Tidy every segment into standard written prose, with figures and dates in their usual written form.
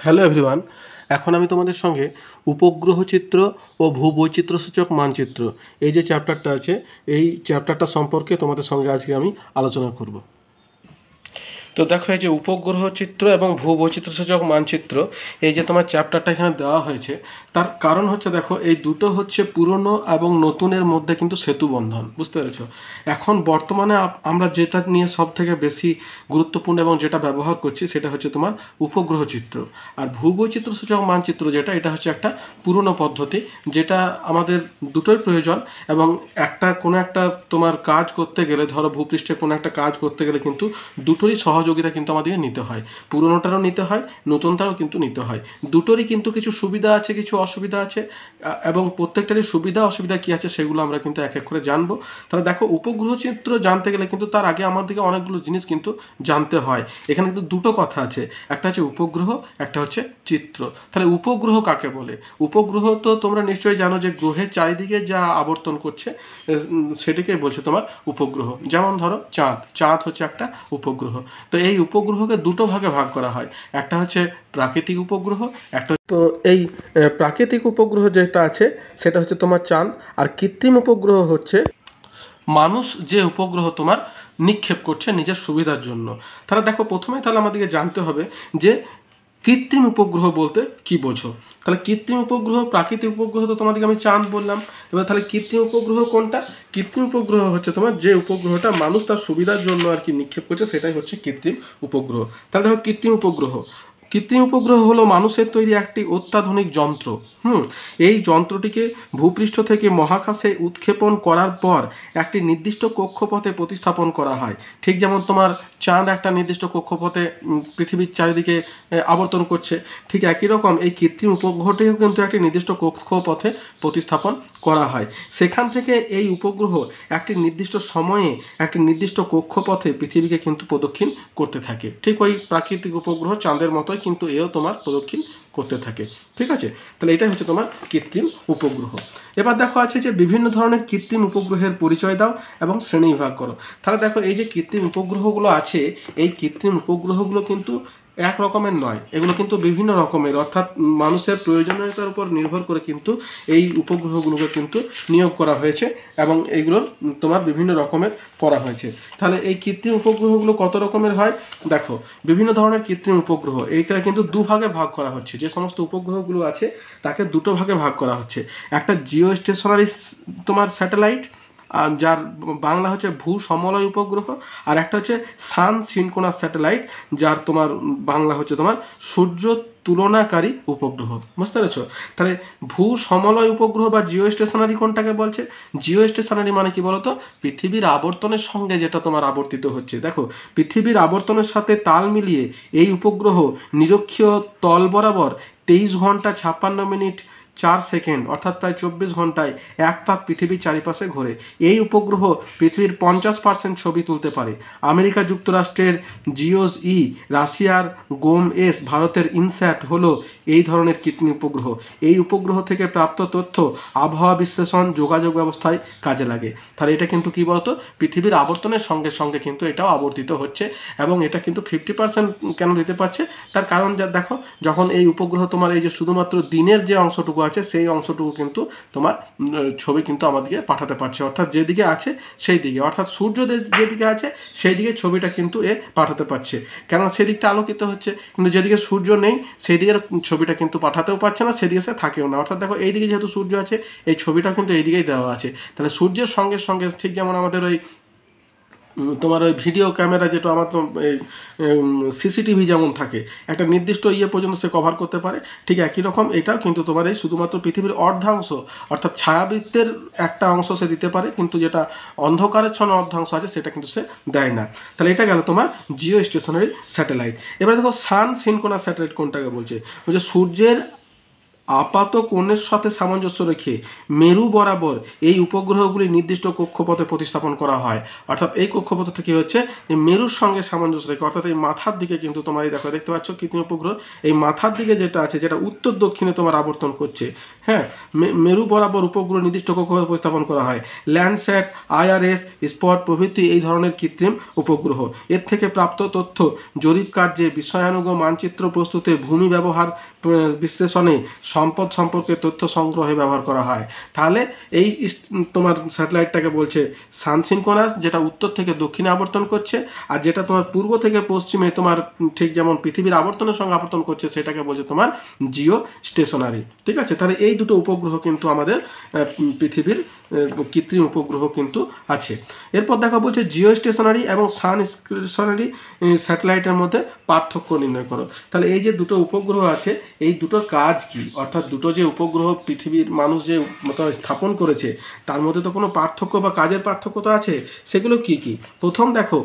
Hello everyone, এখন আমি তোমাদের সঙ্গে উপগ্রহ চিত্র ও ভূবৈচিত্র্যসূচক মানচিত্র এই যে চ্যাপ্টারটা আছে এই চ্যাপ্টারটা সম্পর্কে তোমাদের সঙ্গে আজকে আমি আলোচনা করব। তো দেখো, এই যে উপগ্রহ চিত্র এবং ভূবৈচিত্র্যসূচক মানচিত্র এই যে তোমার চ্যাপ্টারটা এখানে দেওয়া হয়েছে, তার কারণ হচ্ছে দেখো এই দুটো হচ্ছে পুরনো এবং নতুনের মধ্যে কিন্তু সেতু বন্ধন, বুঝতে পেরেছো? এখন বর্তমানে আমরা যেটা নিয়ে সব থেকে বেশি গুরুত্বপূর্ণ এবং যেটা ব্যবহার করছি সেটা হচ্ছে তোমার উপগ্রহ চিত্র। আর ভূবৈচিত্র্যসূচক মানচিত্র যেটা, এটা হচ্ছে একটা পুরনো পদ্ধতি, যেটা আমাদের দুটোই প্রয়োজন। এবং কোনো একটা তোমার কাজ করতে গেলে, ধরো ভূপৃষ্ঠে কোনো একটা কাজ করতে গেলে কিন্তু দুটোরই সহযোগিতা কিন্তু আমাদেরকে নিতে হয়, পুরনোটারও নিতে হয়, নতুনটারও কিন্তু নিতে হয়। দুটোরই কিন্তু কিছু সুবিধা আছে, কিছু অসুবিধা আছে, এবং প্রত্যেকটারই সুবিধা অসুবিধা কী আছে সেগুলো আমরা কিন্তু এক এক করে জানবো। তাহলে দেখো, উপগ্রহ চিত্র জানতে গেলে কিন্তু তার আগে আমাদেরকে অনেকগুলো জিনিস কিন্তু জানতে হয়। এখানে কিন্তু দুটো কথা আছে, একটা হচ্ছে উপগ্রহ, একটা হচ্ছে চিত্র। তাহলে উপগ্রহ কাকে বলে? উপগ্রহ তো তোমরা নিশ্চয়ই জানো যে গ্রহের চারিদিকে যা আবর্তন করছে সেটিকেই বলছে তোমার উপগ্রহ। যেমন ধরো চাঁদ হচ্ছে একটা উপগ্রহ। তো এই উপগ্রহকে দুটো ভাগে ভাগ করা হয়, একটা হচ্ছে প্রাকৃতিক উপগ্রহ, একটা তো এই প্রাকৃতিক উপগ্রহ যেটা আছে সেটা হচ্ছে তোমার চাঁদ। আর কৃত্রিম উপগ্রহ হচ্ছে মানুষ যে উপগ্রহ তোমার নিক্ষেপ করছে নিজের সুবিধার জন্য। তাহলে দেখো, তাহলে আমাদেরকে জানতে হবে যে কৃত্রিম উপগ্রহ বলতে কি বোঝো। তাহলে কৃত্রিম উপগ্রহ, প্রাকৃতিক উপগ্রহ তো তোমাদেরকে আমি চাঁদ বললাম। এবার তাহলে কৃত্রিম উপগ্রহ কোনটা? কৃত্রিম উপগ্রহ হচ্ছে তোমার যে উপগ্রহটা মানুষ তার সুবিধার জন্য আর কি নিক্ষেপ করছে, সেটাই হচ্ছে কৃত্রিম উপগ্রহ। তাহলে দেখো, কৃত্রিম উপগ্রহ হলো মানুষের তৈরি একটি অত্যাধুনিক যন্ত্র। এই যন্ত্রটিকে ভূপৃষ্ঠ থেকে মহাকাশে উৎক্ষেপণ করার পর একটি নির্দিষ্ট কক্ষপথে প্রতিস্থাপন করা হয়। ঠিক যেমন তোমার চাঁদ একটা নির্দিষ্ট কক্ষপথে পৃথিবীর চারিদিকে আবর্তন করছে, ঠিক একই রকম এই কৃত্রিম উপগ্রহটিও কিন্তু একটি নির্দিষ্ট কক্ষপথে প্রতিস্থাপন করা হয়। সেখান থেকে এই উপগ্রহ একটি নির্দিষ্ট সময়ে একটি নির্দিষ্ট কক্ষপথে পৃথিবীকে কিন্তু প্রদক্ষিণ করতে থাকে। ঠিক ওই প্রাকৃতিক উপগ্রহ চাঁদের মতোই কিন্তু এও তোমার প্রদক্ষিণ করতে থাকে। ঠিক আছে, তাহলে এটাই হচ্ছে তোমার কৃত্রিম উপগ্রহ। এবার দেখো আছে যে বিভিন্ন ধরনের কৃত্রিম উপগ্রহের পরিচয় দাও এবং শ্রেণীবিভাগ করো। তাহলে দেখো, এই যে কৃত্রিম উপগ্রহগুলো আছে, এই কৃত্রিম উপগ্রহগুলো কিন্তু এক রকমের নয়, এগুলো কিন্তু বিভিন্ন রকমের, অর্থাৎ মানুষের প্রয়োজনীয়তার উপর নির্ভর করে কিন্তু এই উপগ্রহগুলোকে কিন্তু নিয়োগ করা হয়েছে এবং এইগুলোর তোমার বিভিন্ন রকমের করা হয়েছে। তাহলে এই কৃত্রিম উপগ্রহগুলো কত রকমের হয় দেখো, বিভিন্ন ধরনের কৃত্রিম উপগ্রহ এইটা কিন্তু দুভাগে ভাগ করা হচ্ছে। যে সমস্ত উপগ্রহগুলো আছে তাকে দুটো ভাগে ভাগ করা হচ্ছে। একটা জিও স্টেশনারি তোমার স্যাটেলাইট, যার বাংলা হচ্ছে ভূ সমলয় উপগ্রহ, আর একটা হচ্ছে সান সিনক্রোনাস স্যাটেলাইট, যার তোমার বাংলা হচ্ছে তোমার সূর্য তুলনাকারী উপগ্রহ। বুঝতে পেরেছো? তাহলে ভূ সমলয় উপগ্রহ বা জিও স্টেশনারি কোনটাকে বলছে? জিও স্টেশনারি মানে কি বলতো? পৃথিবীর আবর্তনের সঙ্গে যেটা তোমার আবর্তিত হচ্ছে। দেখো, পৃথিবীর আবর্তনের সাথে তাল মিলিয়ে এই উপগ্রহ নিরক্ষীয় তল বরাবর 23 ঘন্টা 56 মিনিট 4 সেকেন্ড অর্থাৎ প্রায় 24 ঘন্টায় এক পাক পৃথিবীর চারিপাশে ঘোরে। এই উপগ্রহ পৃথিবীর 50% ছবি তুলতে পারে। আমেরিকা যুক্তরাষ্ট্রের জিওস ই, রাশিয়ার গোম-এস, ভারতের ইনস্যাট হলো এই ধরনের কৃত্রিম উপগ্রহ। এই উপগ্রহ থেকে প্রাপ্ত তথ্য আবহাওয়া বিশ্লেষণ, যোগাযোগ ব্যবস্থায় কাজে লাগে। তাহলে এটা কিন্তু কি বলতো, পৃথিবীর আবর্তনের সঙ্গে সঙ্গে কিন্তু এটাও আবর্তিত হচ্ছে। এবং এটা কিন্তু 50% কেন দিতে পারছে, তার কারণ যা দেখো, যখন এই উপগ্রহ তোমার এই যে শুধুমাত্র দিনের যে অংশটুকু আছে সেই অংশটুকু কিন্তু তোমার ছবি কিন্তু আমাদেরকে পাঠাতে পারছে, অর্থাৎ যেদিকে আছে সেই দিকে, অর্থাৎ সূর্য যেদিকে আছে সেই দিকে ছবিটা কিন্তু পাঠাতে পারছে। কেন? সেদিকটা আলোকিত হচ্ছে, কিন্তু যেদিকে সূর্য নেই সেই দিকের ছবিটা কিন্তু পাঠাতেও পারছে না, সেদিকে সে থাকেও না। অর্থাৎ দেখো, এইদিকে যেহেতু সূর্য আছে এই ছবিটা কিন্তু এইদিকেই দেওয়া আছে। তাহলে সূর্যের সঙ্গে সঙ্গে ঠিক যেমন আমাদের ওই তোমার ওই ভিডিও ক্যামেরা যেটা আমার সিসিটিভি যেমন থাকে একটা নির্দিষ্ট পর্যন্ত সে কভার করতে পারে, ঠিক একই রকম এটাও কিন্তু তোমার এই শুধুমাত্র পৃথিবীর অর্ধাংশ অর্থাৎ ছায়াবৃত্তের একটা অংশ সে দিতে পারে, কিন্তু যেটা অন্ধকারের অর্ধাংশ আছে সেটা কিন্তু সে দেয় না। তাহলে এটা গেল তোমার জিও স্টেশনারি স্যাটেলাইট। এবার দেখো, সান সিনক্রোনাস স্যাটেলাইট কোনটাকে বলছে? সূর্যের আপাত কোণের সাথে সামঞ্জস্য রেখে মেরু বরাবর এই উপগ্রহগুলি নির্দিষ্ট কক্ষপথে প্রতিস্থাপন করা হয়। অর্থাৎ এই কক্ষপথটা কী হচ্ছে, যে মেরুর সঙ্গে সামঞ্জস্য রেখে, অর্থাৎ এই মাথার দিকে কিন্তু তোমার এই দেখো দেখতে পাচ্ছ কৃত্রিম উপগ্রহ, এই মাথার দিকে যেটা আছে, যেটা উত্তর দক্ষিণে তোমার আবর্তন করছে, হ্যাঁ, মেরু বরাবর উপগ্রহ নির্দিষ্ট কক্ষপথে প্রতিস্থাপন করা হয়। ল্যান্ডস্যাট, IRS, স্পট প্রভৃতি এই ধরনের কৃত্রিম উপগ্রহ। এর থেকে প্রাপ্ত তথ্য জরিপ কার্যে, বিষয়ানুগ মানচিত্র প্রস্তুতে, ভূমি ব্যবহার বিশ্লেষণে, সম্পদ সম্পর্কে তথ্য সংগ্রহে ব্যবহার করা হয়। তাহলে এই তোমার স্যাটেলাইটটাকে বলছে সানসিনক্রোনাস, যেটা উত্তর থেকে দক্ষিণে আবর্তন করছে, আর যেটা তোমার পূর্ব থেকে পশ্চিমে তোমার ঠিক যেমন পৃথিবীর আবর্তনের সঙ্গে আবর্তন করছে, সেটাকে বলছে তোমার জিও স্টেশনারি। ঠিক আছে, তাহলে এই দুটো উপগ্রহ কিন্তু আমাদের পৃথিবীর কৃত্রিম উপগ্রহ কিন্তু আছে। এরপর দেখা বলছে জিও স্টেশনারি এবং সান স্টেশনারি স্যাটেলাইটের মধ্যে পার্থক্য নির্ণয় করো। তাহলে এই যে দুটো উপগ্রহ আছে, এই দুটোর কাজ কি, অর্থাৎ দুটো যে উপগ্রহ পৃথিবীর মানুষ যে স্থাপন করেছে, তার মধ্যে তো কোনো পার্থক্য বা কাজের পার্থক্য তো আছে। সেগুলো কি কি? প্রথম দেখো,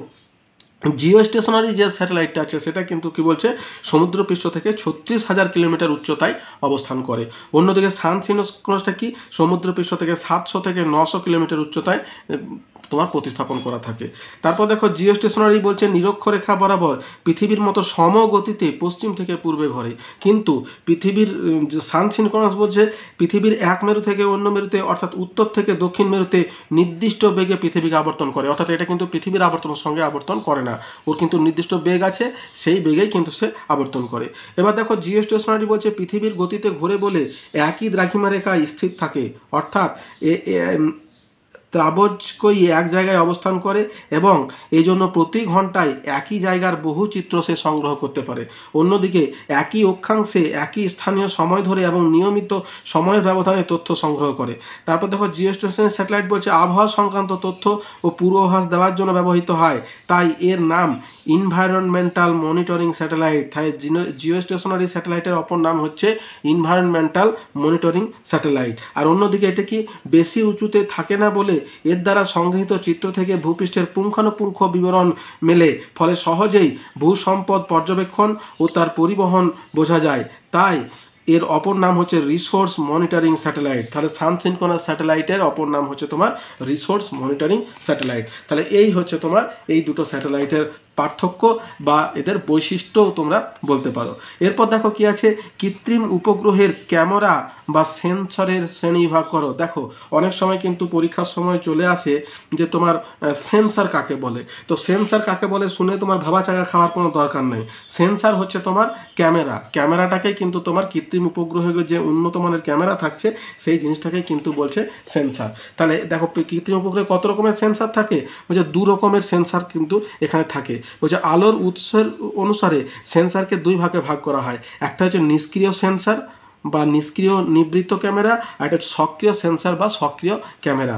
জিও স্টেশনারি যে স্যাটেলাইটটা আছে সেটা কিন্তু কি বলছে, সমুদ্রপৃষ্ঠ থেকে 36,000 কিলোমিটার উচ্চতায় অবস্থান করে। অন্যদিকে সানসিনক্রোনাসটা কি, সমুদ্রপৃষ্ঠ থেকে 700 থেকে 900 কিলোমিটার উচ্চতায় তোমার প্রতিস্থাপন করা থাকে। তারপর দেখো জিও স্টেশনারি বলছে নিরক্ষরেখা বরাবর পৃথিবীর মতো সমগতিতে পশ্চিম থেকে পূর্বে ঘোরে। কিন্তু পৃথিবীর সানসিনক্রোনাস বলছে পৃথিবীর এক মেরু থেকে অন্য মেরুতে, অর্থাৎ উত্তর থেকে দক্ষিণ মেরুতে নির্দিষ্ট বেগে পৃথিবীকে আবর্তন করে। অর্থাৎ এটা কিন্তু পৃথিবীর আবর্তনের সঙ্গে আবর্তন করে না, ওর কিন্তু নির্দিষ্ট বেগ আছে, সেই বেগেই কিন্তু সে আবর্তন করে। এবার দেখো জিও স্টেশনারি বলছে পৃথিবীর গতিতে ঘোরে বলে একই দ্রাঘিমা রেখায় স্থির থাকে, অর্থাৎ ত্রাবজ্কই এক জায়গায় অবস্থান করে এবং এই জন্য প্রতি ঘন্টায় একই জায়গার বহু চিত্র সে সংগ্রহ করতে পারে। অন্যদিকে একই অক্ষাংশে একই স্থানীয় সময় ধরে এবং নিয়মিত সময়ের ব্যবধানে তথ্য সংগ্রহ করে। তারপর দেখো জিও স্টেশনের স্যাটেলাইট বলছে আবহাওয়া সংক্রান্ত তথ্য ও পূর্বাভাস দেওয়ার জন্য ব্যবহৃত হয়, তাই এর নাম ইনভায়রনমেন্টাল মনিটরিং স্যাটেলাইট। তাই জিও স্টেশনারি স্যাটেলাইটের অপর নাম হচ্ছে ইনভায়রনমেন্টাল মনিটরিং স্যাটেলাইট। আর অন্যদিকে এটা কি বেশি উঁচুতে থাকে না বলে এর দ্বারা সংগৃহীত চিত্র থেকে ভূপৃষ্ঠের পুঙ্খানুপুঙ্খ বিবরণ মেলে, ফলে সহজেই ভূসম্পদ পর্যবেক্ষণ ও তার পরিবহন বোঝা যায়। তাই এর অপর নাম হচ্ছে রিসোর্স মনিটরিং স্যাটেলাইট। তাহলে সানসিনক্রোনাস স্যাটেলাইটের অপর নাম হচ্ছে তোমার রিসোর্স মনিটরিং স্যাটেলাইট। তাহলে এই হচ্ছে তোমার এই দুটো স্যাটেলাইটের পার্থক্য বা এদের বৈশিষ্ট্যও তোমরা বলতে পারো। এরপর দেখো কি আছে, কৃত্রিম উপগ্রহের ক্যামেরা বা সেন্সরের শ্রেণীবিভাগ করো। দেখো অনেক সময় কিন্তু পরীক্ষার সময় চলে আসে যে তোমার সেন্সর কাকে বলে। তো সেন্সর কাকে বলে শুনে তোমার ভাবা চাকা খাওয়ার কোনো দরকার নেই। সেন্সর হচ্ছে তোমার ক্যামেরা, ক্যামেরাটাকেই কিন্তু তোমার কৃত্রিম উপগ্রহের যে উন্নত মানের ক্যামেরা থাকছে সেই জিনিসটাকেই কিন্তু বলছে সেন্সর। তাহলে দেখো কৃত্রিম উপগ্রহে কত রকমের সেন্সর থাকে, বলছে 2 রকমের সেন্সর কিন্তু এখানে থাকে। বলছে আলোর উৎসের অনুসারে সেন্সরকে 2 ভাগে ভাগ করা হয়। একটা হচ্ছে নিষ্ক্রিয় সেন্সর বা নিষ্ক্রিয় নিবৃত্ত ক্যামেরা, আর একটা হচ্ছে সক্রিয় সেন্সর বা সক্রিয় ক্যামেরা।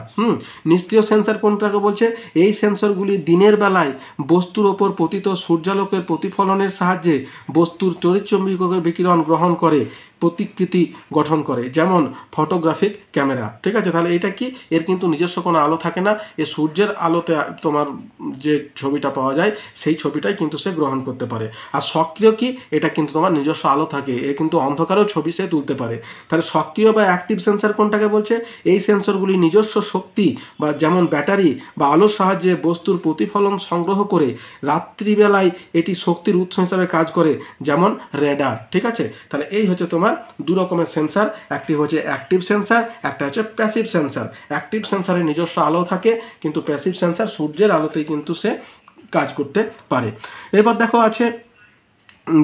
নিষ্ক্রিয় সেন্সর কোনটাকে বলছে, এই সেন্সরগুলি দিনের বেলায় বস্তুর ওপর পতিত সূর্যালোকের প্রতিফলনের সাহায্যে বস্তুর তড়িৎচুম্বকীয় বিকিরণ গ্রহণ করে প্রতিকৃতি গঠন করে, যেমন ফটোগ্রাফিক ক্যামেরা। ঠিক আছে, তাহলে এটা কি, এর কিন্তু নিজস্ব কোনো আলো থাকে না, এ সূর্যের আলোতে তোমার যে ছবিটা পাওয়া যায় সেই ছবিটাই কিন্তু সে গ্রহণ করতে পারে। আর সক্রিয় কি, এটা কিন্তু তোমার নিজস্ব আলো থাকে, এ কিন্তু অন্ধকারেও ছবি সে তুলতে পারে। তাহলে সক্রিয় বা অ্যাক্টিভ সেন্সর কোনটাকে বলছে, এই সেন্সরগুলি নিজস্ব শক্তি বা যেমন ব্যাটারি বা আলোর সাহায্যে বস্তুর প্রতিফলন সংগ্রহ করে রাত্রিবেলায় এটি শক্তির উৎস হিসাবে কাজ করে, যেমন রেডার। ঠিক আছে, তাহলে এই হচ্ছে তোমার 2 রকমের সেন্সর। একটি হচ্ছে অ্যাক্টিভ সেন্সর, একটা হচ্ছে প্যাসিভ সেন্সর। অ্যাক্টিভ সেন্সরের নিজস্ব আলো থাকে, কিন্তু প্যাসিভ সেন্সর সূর্যের আলোতেই কিন্তু সে কাজ করতে পারে। এবার দেখো আছে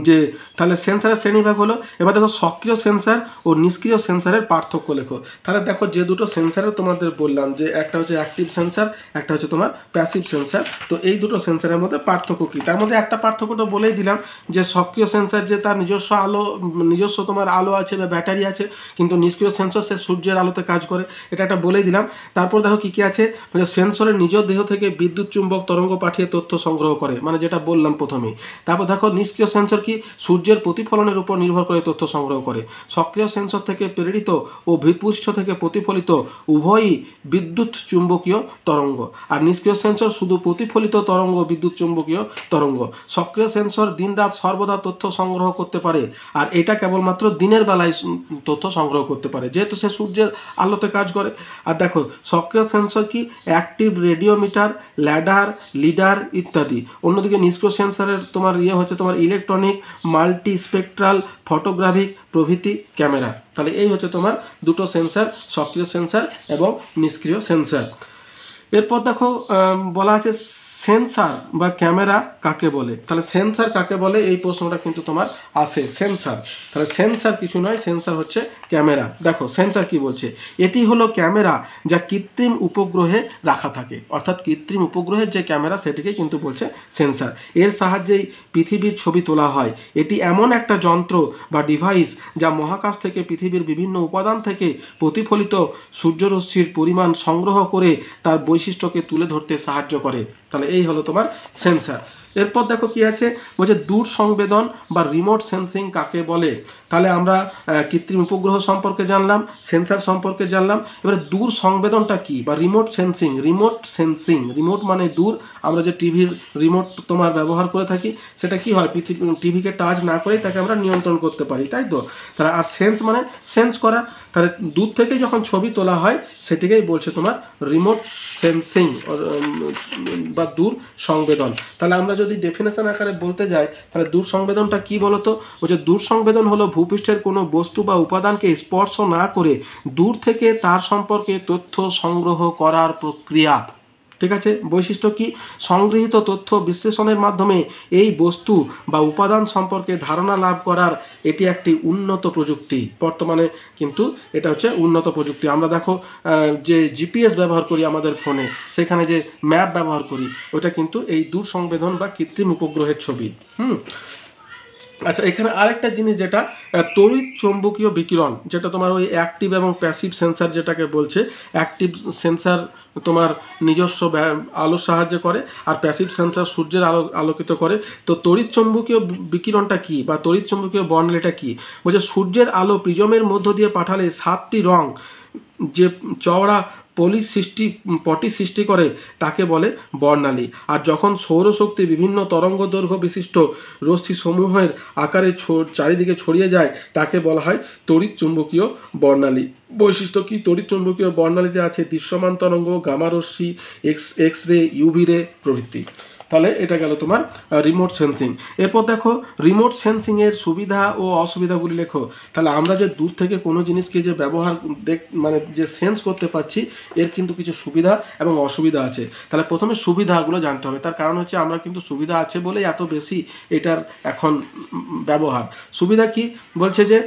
যে তাহলে সেন্সারের শ্রেণীভাগ হলো। এবার দেখো সক্রিয় সেন্সার ও নিষ্ক্রিয় সেন্সারের পার্থক্য লেখো। তাহলে দেখো যে দুটো সেন্সারও তোমাদের বললাম, যে একটা হচ্ছে অ্যাক্টিভ সেন্সার, একটা হচ্ছে তোমার প্যাসিভ সেন্সার। তো এই দুটো সেন্সারের মধ্যে পার্থক্য কী, তার মধ্যে একটা পার্থক্য তো বলেই দিলাম, যে সক্রিয় সেন্সার যে তার নিজস্ব আলো, নিজস্ব তোমার আলো আছে বা ব্যাটারি আছে, কিন্তু নিষ্ক্রিয় সেন্সর সে সূর্যের আলোতে কাজ করে, এটা একটা বলেই দিলাম। তারপর দেখো কী কী আছে, মানে সেন্সরের নিজ দেহ থেকে বিদ্যুৎ চুম্বক তরঙ্গ পাঠিয়ে তথ্য সংগ্রহ করে, মানে যেটা বললাম প্রথমেই। তারপর দেখো নিষ্ক্রিয় সেন্সর সেন্সর কি সূর্যের প্রতিফলনের উপর নির্ভর করে তথ্য সংগ্রহ করে। সক্রিয় সেন্সর থেকে প্রেরিত ও ভূপৃষ্ঠ থেকে প্রতিফলিত উভয়ই বিদ্যুৎ চুম্বকীয় তরঙ্গ, আর নিষ্ক্রিয় সেন্সর শুধু প্রতিফলিত তরঙ্গ বিদ্যুৎ চুম্বকীয় তরঙ্গ। সক্রিয় সেন্সর দিনরাত সর্বদা তথ্য সংগ্রহ করতে পারে, আর এটা কেবলমাত্র দিনের বেলায় তথ্য সংগ্রহ করতে পারে, যেহেতু সে সূর্যের আলোতে কাজ করে। আর দেখো সক্রিয় সেন্সর কি অ্যাক্টিভ রেডিওমিটার, ল্যাডার, লিডার ইত্যাদি। অন্যদিকে নিষ্ক্রিয় সেন্সরের তোমার হচ্ছে তোমার ইলেকট্রনিক, মাল্টি স্পেকট্রাল, ফটোগ্রাফিক প্রভৃতি ক্যামেরা। তাহলে এই হচ্ছে তোমার দুটো সেন্সর, সক্রিয় সেন্সর এবং নিষ্ক্রিয় সেন্সর। এরপর দেখো বলা আছে সেন্সর বা ক্যামেরা কাকে বলে। তাহলে সেন্সর কাকে বলে এই প্রশ্নটা কিন্তু তোমার আসে। সেন্সর, তাহলে সেন্সর কিছু নয়, সেন্সর হচ্ছে ক্যামেরা। দেখো সেন্সর কি বলছে, এটি হলো ক্যামেরা যা কৃত্রিম উপগ্রহে রাখা থাকে, অর্থাৎ কৃত্রিম উপগ্রহের যে ক্যামেরা সেটিকে কিন্তু বলছে সেন্সর। এর সাহায্যেই পৃথিবীর ছবি তোলা হয়। এটি এমন একটা যন্ত্র বা ডিভাইস যা মহাকাশ থেকে পৃথিবীর বিভিন্ন উপাদান থেকে প্রতিফলিত সূর্যরশ্মির পরিমাণ সংগ্রহ করে তার বৈশিষ্ট্যকে তুলে ধরতে সাহায্য করে। তাহলে এই হলো তোমার সেন্সর। এরপর দেখো কি আছে, বলছে দূর সংবেদন বা রিমোট সেন্সিং কাকে বলে। তাহলে আমরা কৃত্রিম উপগ্রহ সম্পর্কে জানলাম, সেন্সর সম্পর্কে জানলাম, এবারে দূর সংবেদনটা কি বা রিমোট সেন্সিং। রিমোট মানে দূর। আমরা যে টিভির রিমোট তোমার ব্যবহার করে থাকি, সেটা কি হয়, টিভিকে টাচ না করেই তাকে আমরা নিয়ন্ত্রণ করতে পারি, তাই তো। তাহলে আর সেন্স মানে সেন্স করা। তাহলে দূর থেকে যখন ছবি তোলা হয় সেটিকেই বলছে তোমার রিমোট সেন্সিং বা দূর সংবেদন। তাহলে আমরা যদি ডেফিনেশন আকারে বলতে যাই, তাহলে দূর সংবেদনটা কি বলতো, বলছে দূর সংবেদন হলো ভূপৃষ্ঠের কোনো বস্তু বা উপাদানকে স্পর্শ না করে দূর থেকে তার সম্পর্কে তথ্য সংগ্রহ করার প্রক্রিয়া। ঠিক আছে, বৈশিষ্ট্য কি, সংগৃহীত তথ্য বিশ্লেষণের মাধ্যমে এই বস্তু বা উপাদান সম্পর্কে ধারণা লাভ করার এটি একটি উন্নত প্রযুক্তি। বর্তমানে কিন্তু এটা হচ্ছে উন্নত প্রযুক্তি। আমরা দেখো যে জিপিএস ব্যবহার করি আমাদের ফোনে, সেখানে যে ম্যাপ ব্যবহার করি, ওটা কিন্তু এই দূর সংবেদন বা কৃত্রিম উপগ্রহের ছবি। আচ্ছা, এখানে আরেকটা জিনিস যেটা তড়িৎ চৌম্বকীয় বিকিরণ, যেটা তোমার ওই অ্যাক্টিভ এবং প্যাসিভ সেন্সার যেটাকে বলছে। অ্যাক্টিভ সেন্সার তোমার নিজস্ব আলোর সাহায্যে করে, আর প্যাসিভ সেন্সার সূর্যের আলোকিত করে। তো তড়িৎ চৌম্বকীয় বিকিরণটা কি বা তড়িৎ চৌম্বকীয় বর্ণালীটা কি, বলছে সূর্যের আলো প্রিজমের মধ্য দিয়ে পাঠালে 7টি রং যে চওড়া পটি সৃষ্টি করে তাকে বলে বর্ণালী। আর যখন সৌরশক্তি বিভিন্ন তরঙ্গ দৈর্ঘ্য বিশিষ্ট রশ্মি সমূহের আকারে চারিদিকে ছড়িয়ে যায় তাকে বলা হয় তড়িৎ চুম্বকীয় বর্ণালী। বৈশিষ্ট্য কি, তড়িৎ চুম্বকীয় বর্ণালীতে আছে দৃশ্যমান তরঙ্গ, গামা রশ্মি, এক্স রে, ইউভি রে প্রভৃতি। তাহলে এটা গেল তোমার রিমোট সেন্সিং। এরপর দেখো রিমোট সেন্সিংয়ের সুবিধা ও অসুবিধাগুলি লেখো। তাহলে আমরা যে দূর থেকে কোনো জিনিসকে যে মানে যে সেন্স করতে পারছি, এর কিন্তু কিছু সুবিধা এবং অসুবিধা আছে। তাহলে প্রথমে সুবিধাগুলো জানতে হবে। তার কারণ হচ্ছে আমরা কিন্তু সুবিধা আছে বলেই এত বেশি এটার এখন ব্যবহার। সুবিধা কি বলছে, যে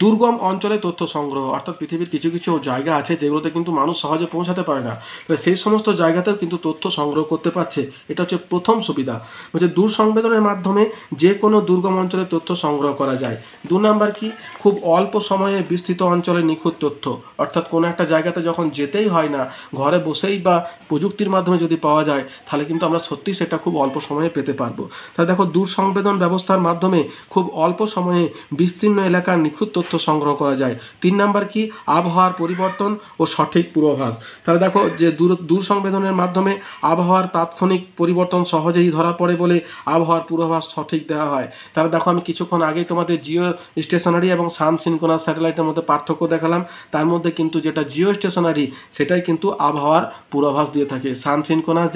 দুর্গম অঞ্চলে তথ্য সংগ্রহ, অর্থাৎ পৃথিবীর কিছু কিছু জায়গা আছে যেগুলোতে কিন্তু মানুষ সহজে পৌঁছাতে পারে না, তাহলে সেই সমস্ত জায়গাতেও কিন্তু তথ্য সংগ্রহ করতে পারছে। এটা হচ্ছে প্রথম সুবিধা। বলছে দূর সংবেদনের মাধ্যমে যে কোনো দুর্গম অঞ্চলে তথ্য সংগ্রহ করা যায়। 2 নাম্বার কি, খুব অল্প সময়ে বিস্তৃত অঞ্চলে নিখুঁত তথ্য, অর্থাৎ কোনো একটা জায়গাতে যখন যেতেই হয় না, ঘরে বসেই বা প্রযুক্তির মাধ্যমে যদি পাওয়া যায়, তাহলে কিন্তু আমরা সত্যি সেটা খুব অল্প সময়ে পেতে পারবো। তাহলে দেখো দূর সংবেদন ব্যবস্থার মাধ্যমে খুব অল্প সময়ে বিস্তীর্ণ এলাকার নিখুঁত তথ্য সংগ্রহ করা যায়। 3 নাম্বার কি, আবহাওয়ার পরিবর্তন ও সঠিক পূর্বাভাস। তাহলে দেখো যে দূর সংবেদনের মাধ্যমে আবহাওয়ার তাৎক্ষণিক পরিবর্তন সহজেই ধরা পড়ে বলে আবহাওয়ার পূর্বাভাস সঠিক দেওয়া হয়। তাহলে দেখো আমি কিছুক্ষণ আগেই তোমাদের জিও স্টেশনারি এবং সান সিনক্রোনাস স্যাটেলাইটের মধ্যে পার্থক্য দেখালাম। তার মধ্যে কিন্তু যেটা জিও স্টেশনারি সেটাই কিন্তু আবহাওয়ার পূর্বাভাস দিয়ে থাকে, সান সিনক্রোনাস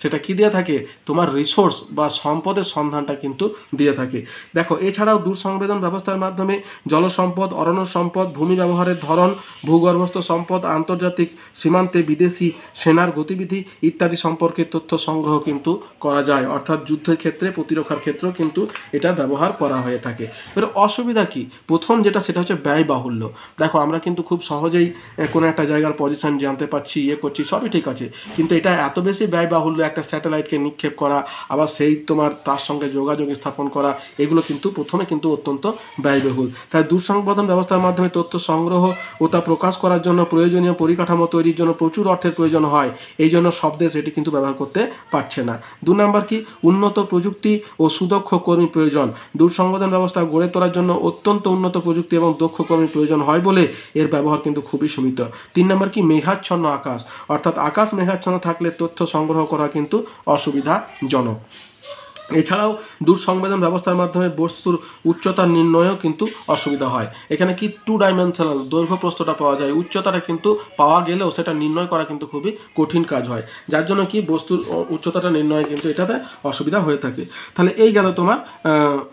সেটা কি দিয়ে থাকে, তোমার রিসোর্স বা সম্পদের সন্ধানটা কিন্তু দিয়ে থাকে। দেখো এছাড়াও দূর সংবেদন ব্যবস্থার মাধ্যমে জলসম্পদ, অরণ্য সম্পদ, ভূমি ব্যবহারের ধরন, ভূগর্ভস্থ সম্পদ, আন্তর্জাতিক সীমান্তে বিদেশি সেনার গতিবিধি ইত্যাদি সম্পর্কে তথ্য সংগ্রহ কিন্তু করা যায়। অর্থাৎ যুদ্ধের ক্ষেত্রে, প্রতিরক্ষার ক্ষেত্রেও কিন্তু এটা ব্যবহার করা হয়ে থাকে। এর অসুবিধা কি, প্রথম যেটা সেটা হচ্ছে ব্যয়বাহুল্য। দেখো আমরা কিন্তু খুব সহজেই কোনো একটা জায়গার পজিশন জানতে পারছি, করছি, সবই ঠিক আছে, কিন্তু এটা এত বেশি ব্যয়বাহুল্য, একটা স্যাটেলাইটকে নিক্ষেপ করা, আবার সেই তোমার তার সঙ্গে যোগাযোগ স্থাপন করা, এগুলো কিন্তু প্রথমে কিন্তু অত্যন্ত ব্যয়বহুল। তাই দূর সংবেদন ব্যবস্থার মাধ্যমে তথ্য সংগ্রহ ও তা প্রকাশ করার জন্য প্রয়োজনীয় পরিকাঠামো তৈরির জন্য প্রচুর অর্থের প্রয়োজন হয়। এই জন্য সব দেশ এটি কিন্তু ব্যবহার করতে পারছে না। 2 নাম্বার কি, উন্নত প্রযুক্তি ও সুদক্ষ কর্মী প্রয়োজন। দূর সংবেদন ব্যবস্থা গড়ে তোলার জন্য অত্যন্ত উন্নত প্রযুক্তি এবং দক্ষ কর্মী প্রয়োজন হয় বলে এর ব্যবহার কিন্তু খুবই সীমিত। 3 নাম্বার কি, মেঘাচ্ছন্ন আকাশ, অর্থাৎ আকাশ মেঘাচ্ছন্ন থাকলে তথ্য সংগ্রহ করা কিন্তু অসুবিধাজনক। এছাড়াও দূর সংবেদন ব্যবস্থার মাধ্যমে বস্তুর উচ্চতা নির্ণয়েও কিন্তু অসুবিধা হয়। এখানে কি 2 ডাইমেনশনাল দৈর্ঘ্য প্রস্থটা পাওয়া যায়, উচ্চতাটা কিন্তু পাওয়া গেলেও সেটা নির্ণয় করা কিন্তু খুবই কঠিন কাজ হয়, যার জন্য কি বস্তুর উচ্চতাটা নির্ণয়ে কিন্তু এটাতে অসুবিধা হয়ে থাকে। তাহলে এই গেল তোমার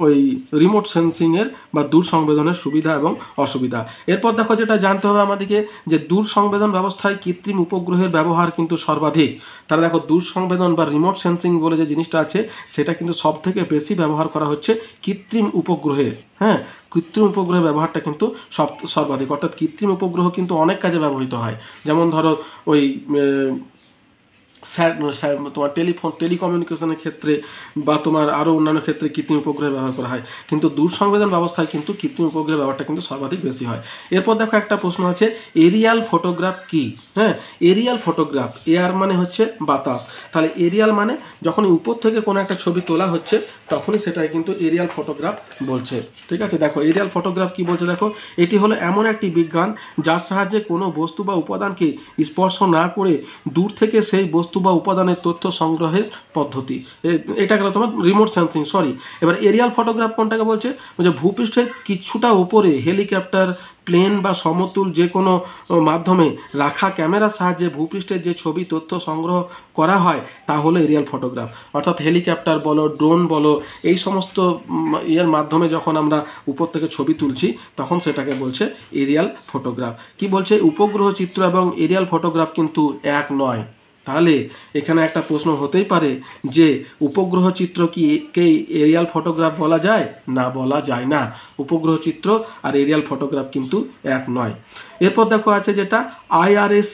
ওই রিমোট সেন্সিংয়ের বা দূর সংবেদনের সুবিধা এবং অসুবিধা। এরপর দেখো যেটা জানতে হবে আমাদেরকে, যে দূর সংবেদন ব্যবস্থায় কৃত্রিম উপগ্রহের ব্যবহার কিন্তু সর্বাধিক। তাহলে দেখো দূর সংবেদন বা রিমোট সেন্সিং বলে যে জিনিসটা আছে সেটা কিন্তু সব থেকে বেশি ব্যবহার করা হচ্ছে কৃত্রিম উপগ্রহে। হ্যাঁ, কৃত্রিম উপগ্রহের ব্যবহারটা কিন্তু সর্বাধিক, অর্থাৎ কৃত্রিম উপগ্রহ কিন্তু অনেক কাজে ব্যবহৃত হয়। যেমন ধরো ওই তোমার টেলিকমিউনিকেশনের ক্ষেত্রে বা তোমার আরও অন্যান্য ক্ষেত্রে কৃত্রিম উপগ্রহের ব্যবহার করা হয়, কিন্তু দূর সংবেদন ব্যবস্থায় কিন্তু কৃত্রিম উপগ্রহের ব্যবহারটা কিন্তু সর্বাধিক বেশি হয়। এরপর দেখো একটা প্রশ্ন আছে, এরিয়াল ফটোগ্রাফ কি? হ্যাঁ, এরিয়াল ফটোগ্রাফ, এয়ার মানে হচ্ছে বাতাস, তাহলে এরিয়াল মানে যখনই উপর থেকে কোনো একটা ছবি তোলা হচ্ছে তখনই সেটাই কিন্তু এরিয়াল ফটোগ্রাফ বলছে। ঠিক আছে, দেখো এরিয়াল ফটোগ্রাফ কি বলছে, দেখো এটি হলো এমন একটি বিজ্ঞান যার সাহায্যে কোনো বস্তু বা উপাদানকে স্পর্শ না করে দূর থেকে সেই বস্তু বা উপাদানের তথ্য সংগ্রহের পদ্ধতি। এটা গেল তোমার রিমোট সেন্সিং। এবার এরিয়াল ফটোগ্রাফ কোনটাকে বলছে, ভূপৃষ্ঠের কিছুটা উপরে হেলিকপ্টার, প্লেন বা সমতুল যে কোনো মাধ্যমে রাখা ক্যামেরার সাহায্যে ভূপৃষ্ঠের যে ছবি তথ্য সংগ্রহ করা হয় তা হলো এরিয়াল ফটোগ্রাফ। অর্থাৎ হেলিকপ্টার বলো, ড্রোন বলো, এই সমস্ত ইয়ের মাধ্যমে যখন আমরা উপর থেকে ছবি তুলছি তখন সেটাকে বলছে এরিয়াল ফটোগ্রাফ। কি বলছে, উপগ্রহ চিত্র এবং এরিয়াল ফটোগ্রাফ কিন্তু এক নয়। তাহলে এখানে একটা প্রশ্ন হতেই পারে যে উপগ্রহ চিত্র কি এরিয়াল ফটোগ্রাফ বলা যায়? না, বলা যায় না। উপগ্রহ চিত্র আর এরিয়াল ফটোগ্রাফ কিন্তু এক নয়। এরপর দেখো আছে যেটা IRS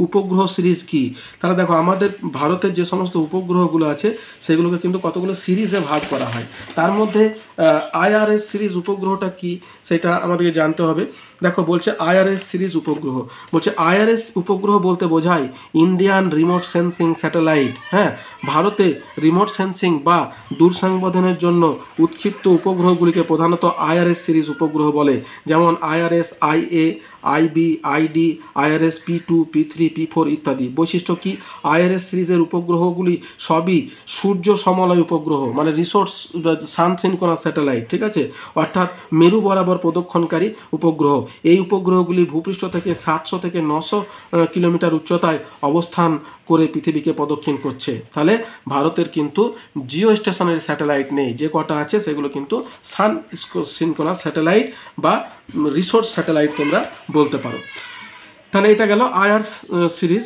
উপগ্রহ সিরিজ কি? তাহলে দেখো আমাদের ভারতের যে সমস্ত উপগ্রহগুলো আছে সেগুলোকে কিন্তু কতগুলো সিরিজে ভাগ করা হয়। তার মধ্যে IRS সিরিজ উপগ্রহটা কি সেটা আমাদেরকে জানতে হবে। দেখো বলছে IRS সিরিজ উপগ্রহ, বলছে IRS উপগ্রহ বলতে বোঝায় ইন্ডিয়ান রিমোট সেন্সিং স্যাটেলাইট। হ্যাঁ, ভারতে রিমোট সেন্সিং বা দূর সংবেদনের জন্য উৎক্ষিপ্ত উপগ্রহগুলিকে প্রধানত IRS সিরিজ উপগ্রহ বলে। যেমন IRS IA, IB, ID, IRS P2, P3, P4 ইত্যাদি। বৈশিষ্ট্য কি, IRS সিরিজের উপগ্রহগুলি সবই সূর্য সমলয় উপগ্রহ, মানে রিসোর্স সান সিনক্রোনাস স্যাটেলাইট। ঠিক আছে, অর্থাৎ মেরু বরাবর প্রদক্ষিণকারী উপগ্রহ। এই উপগ্রহগুলি ভূপৃষ্ঠ থেকে 700 থেকে 900 কিলোমিটার উচ্চতায় অবস্থান করে পৃথিবীকে প্রদক্ষিণ করছে। তাহলে ভারতের কিন্তু জিও স্টেশনারি স্যাটেলাইট নেই, যে কটা আছে সেগুলো কিন্তু সান সিনক্রোনাস স্যাটেলাইট বা রিসোর্স স্যাটেলাইট তোমরা বলতে পারো। তাহলে এটা গেল IRS সিরিজ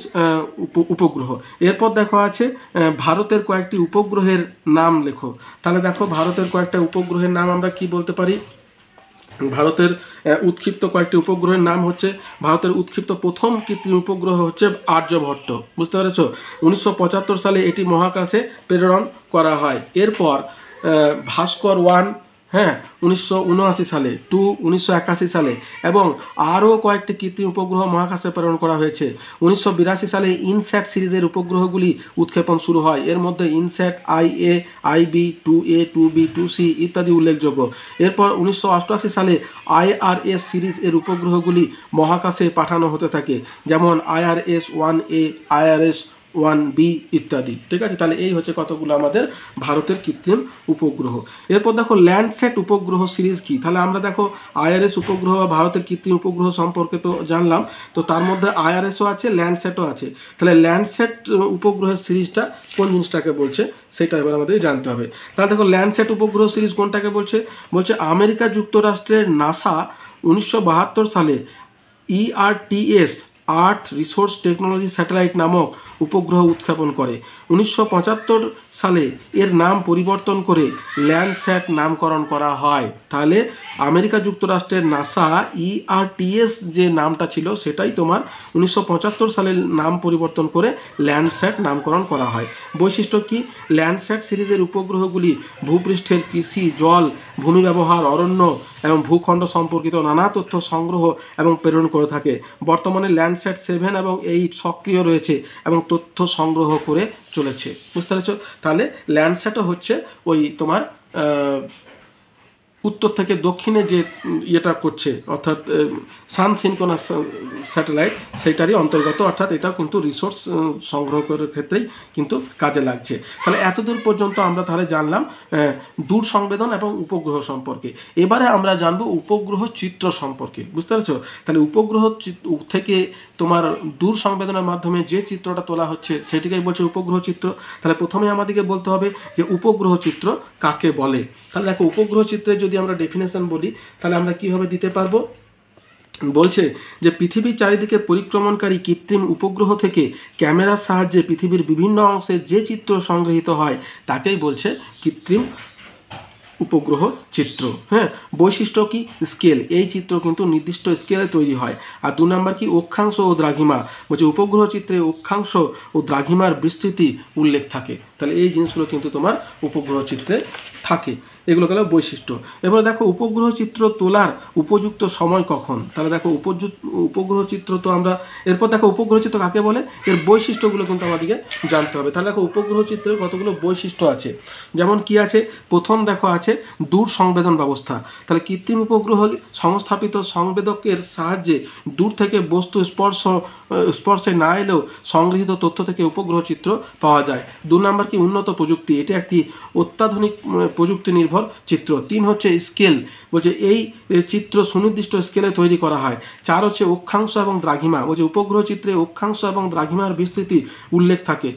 উপগ্রহ। এরপর দেখো আছে ভারতের কয়েকটি উপগ্রহের নাম লেখো। তাহলে দেখো ভারতের কয়েকটা উপগ্রহের নাম আমরা কি বলতে পারি। ভারতের উৎক্ষিপ্ত কয়েকটি উপগ্রহের নাম হচ্ছে, ভারতের উৎক্ষিপ্ত প্রথম কৃত্রিম উপগ্রহ হচ্ছে আর্যভট্ট। বুঝতে পেরেছ? 1975 সালে এটি মহাকাশে প্রেরণ করা হয়। এরপর ভাস্কর 1, হ্যাঁ, 1979 সালে, 2 1981 সালে, এবং আরও কয়েকটি কৃত্রিম উপগ্রহ মহাকাশে প্রেরণ করা হয়েছে। 1982 সালে ইনস্যাট সিরিজের উপগ্রহগুলি উৎক্ষেপণ শুরু হয়। এর মধ্যে INSAT IA, IB, 2A, 2B, 2C ইত্যাদি উল্লেখযোগ্য। এরপর 1988 সালে IRS সিরিজ এর উপগ্রহগুলি মহাকাশে পাঠানো হতে থাকে, যেমন IRS 1A, IRS 1B ইত্যাদি। ঠিক আছে, তাহলে এই হচ্ছে কতগুলো আমাদের ভারতের কৃত্রিম উপগ্রহ। এরপর দেখো ল্যান্ডস্যাট উপগ্রহ সিরিজ কি। তাহলে আমরা দেখো IRS উপগ্রহ বা ভারতের কৃত্রিম উপগ্রহ সম্পর্কে তো জানলাম, তো তার মধ্যে IRSও আছে, ল্যান্ডস্যাটও আছে। তাহলে ল্যান্ডস্যাট উপগ্রহের সিরিজটা কোন জিনিসটাকে বলছে সেটা এবার আমাদের জানতে হবে। তাহলে দেখো ল্যান্ডস্যাট উপগ্রহ সিরিজ কোনটাকে বলছে, বলছে আমেরিকা যুক্তরাষ্ট্রের নাসা 1972 সালে ERTS আর্থ রিসোর্স টেকনোলজি স্যাটেলাইট নামক উপগ্রহ উৎক্ষেপণ করে। 1975 সালে এর নাম পরিবর্তন করে ল্যান্ডস্যাট নামকরণ করা হয়। তাহলে আমেরিকা যুক্তরাষ্ট্রের নাসা ERTS যে নামটা ছিল সেটাই তোমার 1975 সালে নাম পরিবর্তন করে ল্যান্ডস্যাট নামকরণ করা হয়। বৈশিষ্ট্য কি, ল্যান্ডস্যাট সিরিজের উপগ্রহগুলি ভূপৃষ্ঠের কৃষি, জল, ভূমি ব্যবহার, অরণ্য এবং ভূখণ্ড সম্পর্কিত নানা তথ্য সংগ্রহ এবং প্রেরণ করে থাকে। বর্তমানে ল্যান্ড ল্যান্ডস্যাট 7 এবং 8 সক্রিয় রয়েছে এবং তথ্য সংগ্রহ করে চলেছে। বুঝতে পেরেছ? তাহলে ল্যান্ডস্যাটও হচ্ছে ওই তোমার উত্তর থেকে দক্ষিণে যে ইয়েটা করছে, অর্থাৎ সান সিনক্রোনাস স্যাটেলাইট, সেটারই অন্তর্গত, অর্থাৎ এটাও কিন্তু রিসোর্স সংগ্রহ করার ক্ষেত্রেই কিন্তু কাজে লাগছে। তাহলে এতদূর পর্যন্ত আমরা তাহলে জানলাম দূর সংবেদন এবং উপগ্রহ সম্পর্কে। এবারে আমরা জানবো উপগ্রহ চিত্র সম্পর্কে। বুঝতে পেরেছো? তাহলে উপগ্রহ থেকে তোমার দূর সংবেদনের মাধ্যমে যে চিত্রটা তোলা হচ্ছে সেটিকেই বলছে উপগ্রহ চিত্র। তাহলে প্রথমে আমাদেরকে বলতে হবে যে উপগ্রহ চিত্র কাকে বলে। তাহলে দেখো, উপগ্রহ চিত্রের যদি আমরা ডেফিনেশন বলি তাহলে আমরা কিভাবে দিতে পারবো। বলছে যে পৃথিবীর চারিদিকে পরিক্রমণকারী কৃত্রিম উপগ্রহ থেকে ক্যামেরার সাহায্যে পৃথিবীর বিভিন্ন অংশে যে চিত্র সংগৃহীত হয় তাকেই বলছে কৃত্রিম উপগ্রহ চিত্র। হ্যাঁ, বৈশিষ্ট্য কি? স্কেল। এই চিত্র কিন্তু নির্দিষ্ট স্কেলে তৈরি হয়। আর 2 নম্বর কি? অক্ষাংশ ও দ্রাঘিমা। বলছে উপগ্রহ চিত্রে অক্ষাংশ ও দ্রাঘিমার বিস্তৃতি উল্লেখ থাকে। তাহলে এই জিনিসগুলো কিন্তু তোমার উপগ্রহ চিত্রে থাকে। এগুলো গেল বৈশিষ্ট্য। এবার দেখো উপগ্রহ চিত্র তোলার উপযুক্ত সময় কখন। তাহলে দেখো উপগ্রহ চিত্র তো আমরা, এরপর দেখো উপগ্রহ চিত্র কাকে বলে, এর বৈশিষ্ট্যগুলো কিন্তু আমাদেরকে জানতে হবে। তাহলে দেখো উপগ্রহ চিত্রের কতগুলো বৈশিষ্ট্য আছে। যেমন কি আছে, প্রথম দেখো আছে দূর সংবেদন ব্যবস্থা। তাহলে কৃত্রিম উপগ্রহ সংস্থাপিত সংবেদকের সাহায্যে দূর থেকে বস্তু স্পর্শে না এলেও সংগৃহীত তথ্য থেকে উপগ্রহ চিত্র পাওয়া যায়। 2 নম্বর কি? উন্নত প্রযুক্তি। এটি একটি অত্যাধুনিক প্রযুক্তি নির্ভর চিত্র। 3 হচ্ছে স্কেল। বলছে এই চিত্র সুনির্দিষ্ট স্কেলে তৈরি করা হয়। 4 হচ্ছে অক্ষাংশ এবং দ্রাঘিমা। বলছে উপগ্রহ চিত্রে অক্ষাংশ এবং দ্রাঘিমার বিস্তৃতি উল্লেখ থাকে।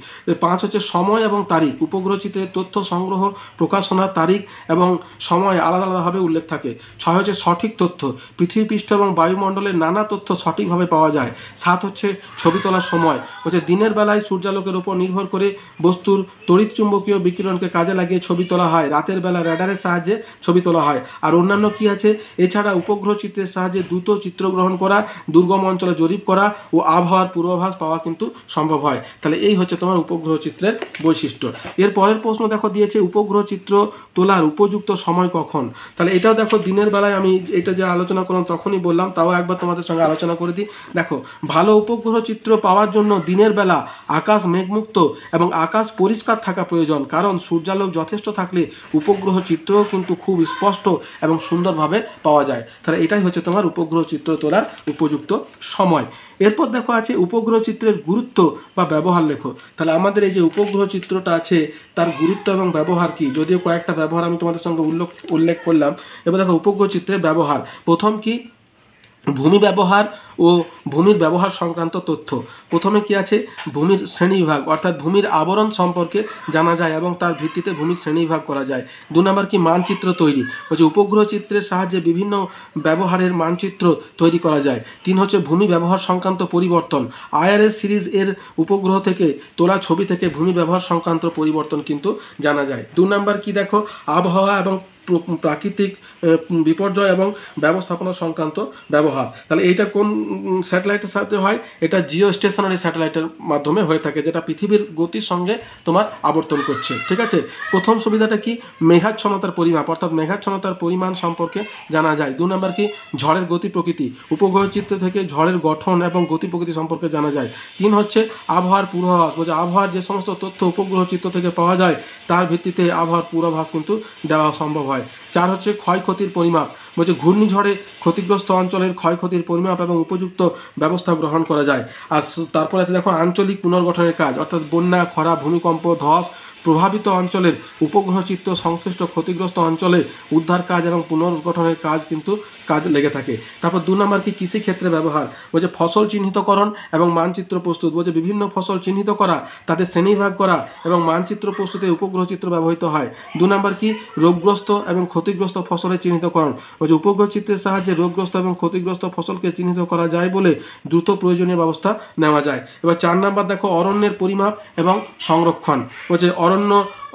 5 হচ্ছে সময় এবং তারিখ। উপগ্রহ চিত্রের তথ্য সংগ্রহ, প্রকাশনার তারিখ এবং সময় আলাদা আলাদাভাবে উল্লেখ থাকে। 6 হচ্ছে সঠিক তথ্য। পৃথিবীপৃষ্ঠ এবং বায়ুমণ্ডলের নানা তথ্য সঠিকভাবে পাওয়া যায়। 7 হচ্ছে ছবি তোলার সময়। বলছে দিনের বেলায় সূর্যালোকের উপর নির্ভর করে বস্তুর তড়িৎচুম্বকীয় বিকিরণকে কাজে লাগিয়ে ছবি তোলা হয়। রাতের বেলা রেডারের সাহায্যে ছবি তোলা হয়। আর অন্যান্য কি আছে, এছাড়া উপগ্রহ চিত্রের সাহায্যে দ্রুত চিত্রগ্রহণ করা, দুর্গম অঞ্চলে জরিপ করা ও আবহাওয়ার পূর্বাভাস পাওয়া কিন্তু সম্ভব হয়। তাহলে এই হচ্ছে তোমার উপগ্রহ চিত্রের বৈশিষ্ট্য। এর পরের প্রশ্ন দেখো দিয়েছে উপগ্রহ চিত্র তোলার উপযুক্ত সময় কখন। তাহলে এটাও দেখো দিনের বেলায়, আমি এটা যে আলোচনা করলাম তখনই বললাম, তাও একবার তোমাদের সঙ্গে আলোচনা করে দিই। দেখো, ভালো উপগ্রহ চিত্র পাওয়ার জন্য দিনের বেলা আকাশ মেঘমুক্ত এবং আকাশ পরিষ্কার থাকা প্রয়োজন, কারণ সূর্যালোক যথেষ্ট থাকলে উপগ্রহ চিত্রও কিন্তু খুব স্পষ্ট এবং সুন্দরভাবে পাওয়া যায়। তাহলে এটাই হচ্ছে তোমার উপগ্রহ চিত্র তোলার উপযুক্ত সময়। এরপর দেখো আছে উপগ্রহ চিত্রের গুরুত্ব বা ব্যবহার লেখো। তাহলে আমাদের এই যে উপগ্রহ চিত্রটা আছে তার গুরুত্ব এবং ব্যবহার কি, যদিও কয়েকটা ব্যবহার আমি তোমাদের সঙ্গে উল্লেখ করলাম। এবার দেখো উপগ্রহ চিত্রের ব্যবহার। প্রথম কি? ভূমি ব্যবহার ও ভূমির ব্যবহার সংক্রান্ত তথ্য। প্রথমে কি আছে? ভূমির শ্রেণীবিভাগ, অর্থাৎ ভূমির আবরণ সম্পর্কে জানা যায় এবং তার ভিত্তিতে ভূমির শ্রেণীবিভাগ করা যায়। 2 নম্বর কি? মানচিত্র তৈরি। হচ্ছে উপগ্রহ চিত্রের সাহায্যে বিভিন্ন ব্যবহারের মানচিত্র তৈরি করা যায়। 3 হচ্ছে ভূমি ব্যবহার সংক্রান্ত পরিবর্তন। IRS সিরিজ এর উপগ্রহ থেকে তোলা ছবি থেকে ভূমি ব্যবহার সংক্রান্ত পরিবর্তন কিন্তু জানা যায়। 2 নম্বর কি? দেখো আবহাওয়া এবং প্রাকৃতিক বিপর্যয় এবং ব্যবস্থাপনা সংক্রান্ত ব্যবহার। তাহলে এইটা কোন স্যাটেলাইটের সাথে হয়? এটা জিও স্টেশনারি স্যাটেলাইটের মাধ্যমে হয়ে থাকে, যেটা পৃথিবীর গতির সঙ্গে তোমার আবর্তন করছে। ঠিক আছে। প্রথম সুবিধাটা কি? মেঘাচ্ছন্নতার পরিমাপ, অর্থাৎ মেঘাচ্ছন্নতার পরিমাণ সম্পর্কে জানা যায়। 2 নম্বর কি? ঝড়ের গতি প্রকৃতি। উপগ্রহ চিত্র থেকে ঝড়ের গঠন এবং গতি প্রকৃতি সম্পর্কে জানা যায়। 3 হচ্ছে আবহাওয়ার পূর্বাভাস। বলছে আবহাওয়ার যে সমস্ত তথ্য উপগ্রহ চিত্র থেকে পাওয়া যায় তার ভিত্তিতে আবহাওয়ার পূর্বাভাস কিন্তু দেওয়া সম্ভব হয়। 4 হচ্ছে ক্ষয়ক্ষতির পরিমাপ। বলছে ঘূর্ণিঝড়ে ক্ষতিগ্রস্ত অঞ্চলের ক্ষয়ক্ষতির পরিমাপ এবং উপযুক্ত ব্যবস্থা গ্রহণ করা যায়। আর তারপর আছে দেখো আঞ্চলিক পুনর্গঠনের কাজ, অর্থাৎ বন্যা, খরা, ভূমিকম্প, ধস প্রভাবিত অঞ্চলের উপগ্রহ চিত্র সংশ্লিষ্ট ক্ষতিগ্রস্ত অঞ্চলে উদ্ধার কাজ এবং পুনর্গঠনের কাজ কিন্তু লেগে থাকে। তারপর 2 নম্বর কি? কৃষিক্ষেত্রে ব্যবহার। বলছে ফসল চিহ্নিতকরণ এবং মানচিত্র প্রস্তুত। বলছে বিভিন্ন ফসল চিহ্নিত করা, তাদের শ্রেণীবিভাগ করা এবং মানচিত্র প্রস্তুতে উপগ্রহ চিত্র ব্যবহৃত হয়। 2 নম্বর কি? রোগগ্রস্ত এবং ক্ষতিগ্রস্ত ফসলের চিহ্নিতকরণ। বলছে উপগ্রহ চিত্রের সাহায্যে রোগগ্রস্ত এবং ক্ষতিগ্রস্ত ফসলকে চিহ্নিত করা যায় বলে দ্রুত প্রয়োজনীয় ব্যবস্থা নেওয়া যায়। এবার 4 নম্বর দেখো অরণ্যের পরিমাপ এবং সংরক্ষণ। বলছে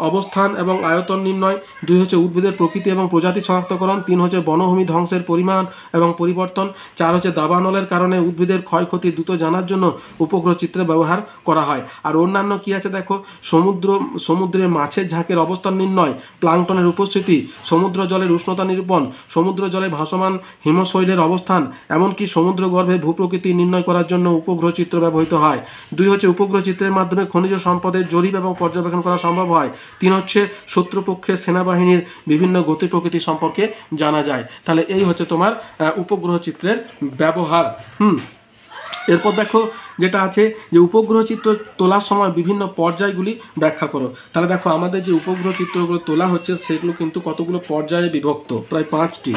অবস্থান এবং আয়তন নির্ণয়, 2 হচ্ছে উদ্ভিদের প্রকৃতি এবং প্রজাতি শনাক্তকরণ, 3 হচ্ছে বনভূমি ধ্বংসের পরিমাণ এবং পরিবর্তন, 4 হচ্ছে দাবানলের কারণে উদ্ভিদের ক্ষয়ক্ষতি দ্রুত জানার জন্য উপগ্রহ চিত্রের ব্যবহার করা হয়। আর অন্যান্য কি আছে দেখো, সমুদ্রে মাছের ঝাঁকের অবস্থান নির্ণয়, প্লাঙ্কটনের উপস্থিতি, সমুদ্র জলের উষ্ণতা নিরূপণ, সমুদ্র জলে ভাসমান হিমশৈলের অবস্থান, এমনকি সমুদ্র গর্ভে ভূপ্রকৃতি নির্ণয় করার জন্য উপগ্রহ চিত্র ব্যবহৃত হয়। 2 হচ্ছে উপগ্রহ চিত্রের মাধ্যমে খনিজ সম্পদের জরিপ এবং পর্যবেক্ষণ করা সম্ভব হয়। 3 হচ্ছে শত্রুপক্ষের সেনাবাহিনীর বিভিন্ন গতি প্রকৃতি সম্পর্কে জানা যায়। তাহলে এই হচ্ছে তোমার উপগ্রহ চিত্রের ব্যবহার। এরপর দেখো যেটা আছে যে উপগ্রহ চিত্র তোলার সময় বিভিন্ন পর্যায়গুলি ব্যাখ্যা করো। তাহলে দেখো আমাদের যে উপগ্রহ চিত্রগুলো তোলা হচ্ছে সেগুলো কিন্তু কতগুলো পর্যায়ে বিভক্ত, প্রায় 5টি।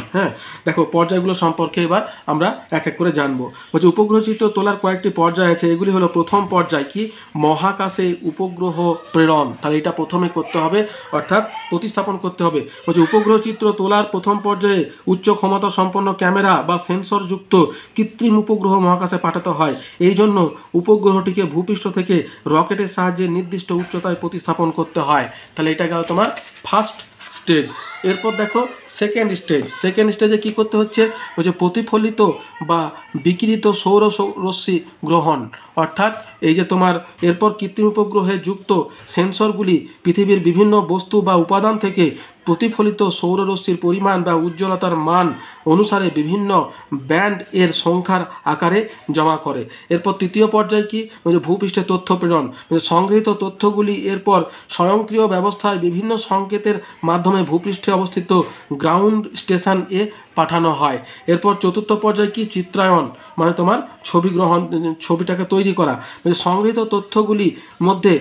দেখো পর্যায়গুলো সম্পর্কে এবার আমরা এক এক করে জানবো। বলছে উপগ্রহ চিত্র তোলার কয়েকটি পর্যায় আছে, এগুলি হলো প্রথম পর্যায় কি, মহাকাশে উপগ্রহ প্রেরণ। তাহলে এটা প্রথমে করতে হবে, অর্থাৎ প্রতিস্থাপন করতে হবে। বলছে উপগ্রহ চিত্র তোলার প্রথম পর্যায়ে উচ্চ ক্ষমতা সম্পন্ন ক্যামেরা বা সেন্সর যুক্ত কৃত্রিম উপগ্রহ মহাকাশে পাঠাতে হয়। এই জন্য উপগ্রহটিকে ভূপৃষ্ঠ থেকে রকেটের সাহায্যে নির্দিষ্ট উচ্চতায় প্রতিস্থাপন করতে হয়। তাহলে এটা গেল তোমার ফার্স্ট স্টেজ। এরপর দেখো সেকেন্ড স্টেজে কি করতে হচ্ছে, বলছে প্রতিফলিত বা বিকিরিত সৌর রশ্মি গ্রহণ। অর্থাৎ এই যে তোমার এরপর কৃত্রিম উপগ্রহে যুক্ত সেন্সরগুলি পৃথিবীর বিভিন্ন বস্তু বা উপাদান থেকে প্রতিফলিত সৌররশ্মির পরিমাণ বা উজ্জ্বলতার মান অনুসারে বিভিন্ন ব্যান্ড এর সংখ্যার আকারে জমা করে। এরপর তৃতীয় পর্যায়ে কি, ভূপৃষ্ঠে তথ্য প্রেরণ। সংগৃহীত তথ্যগুলি এরপর স্বয়ংক্রিয় ব্যবস্থায় বিভিন্ন সংকেতের মাধ্যমে ভূপৃষ্ঠে অবস্থিত গ্রাউন্ড স্টেশন এ পাঠানো হয়। এরপর চতুর্থ পর্যায়ে কি, চিত্রায়ন, মানে তোমার ছবি গ্রহণ, ছবিটাকে তৈরি করা। সংগৃহীত তথ্যগুলির মধ্যে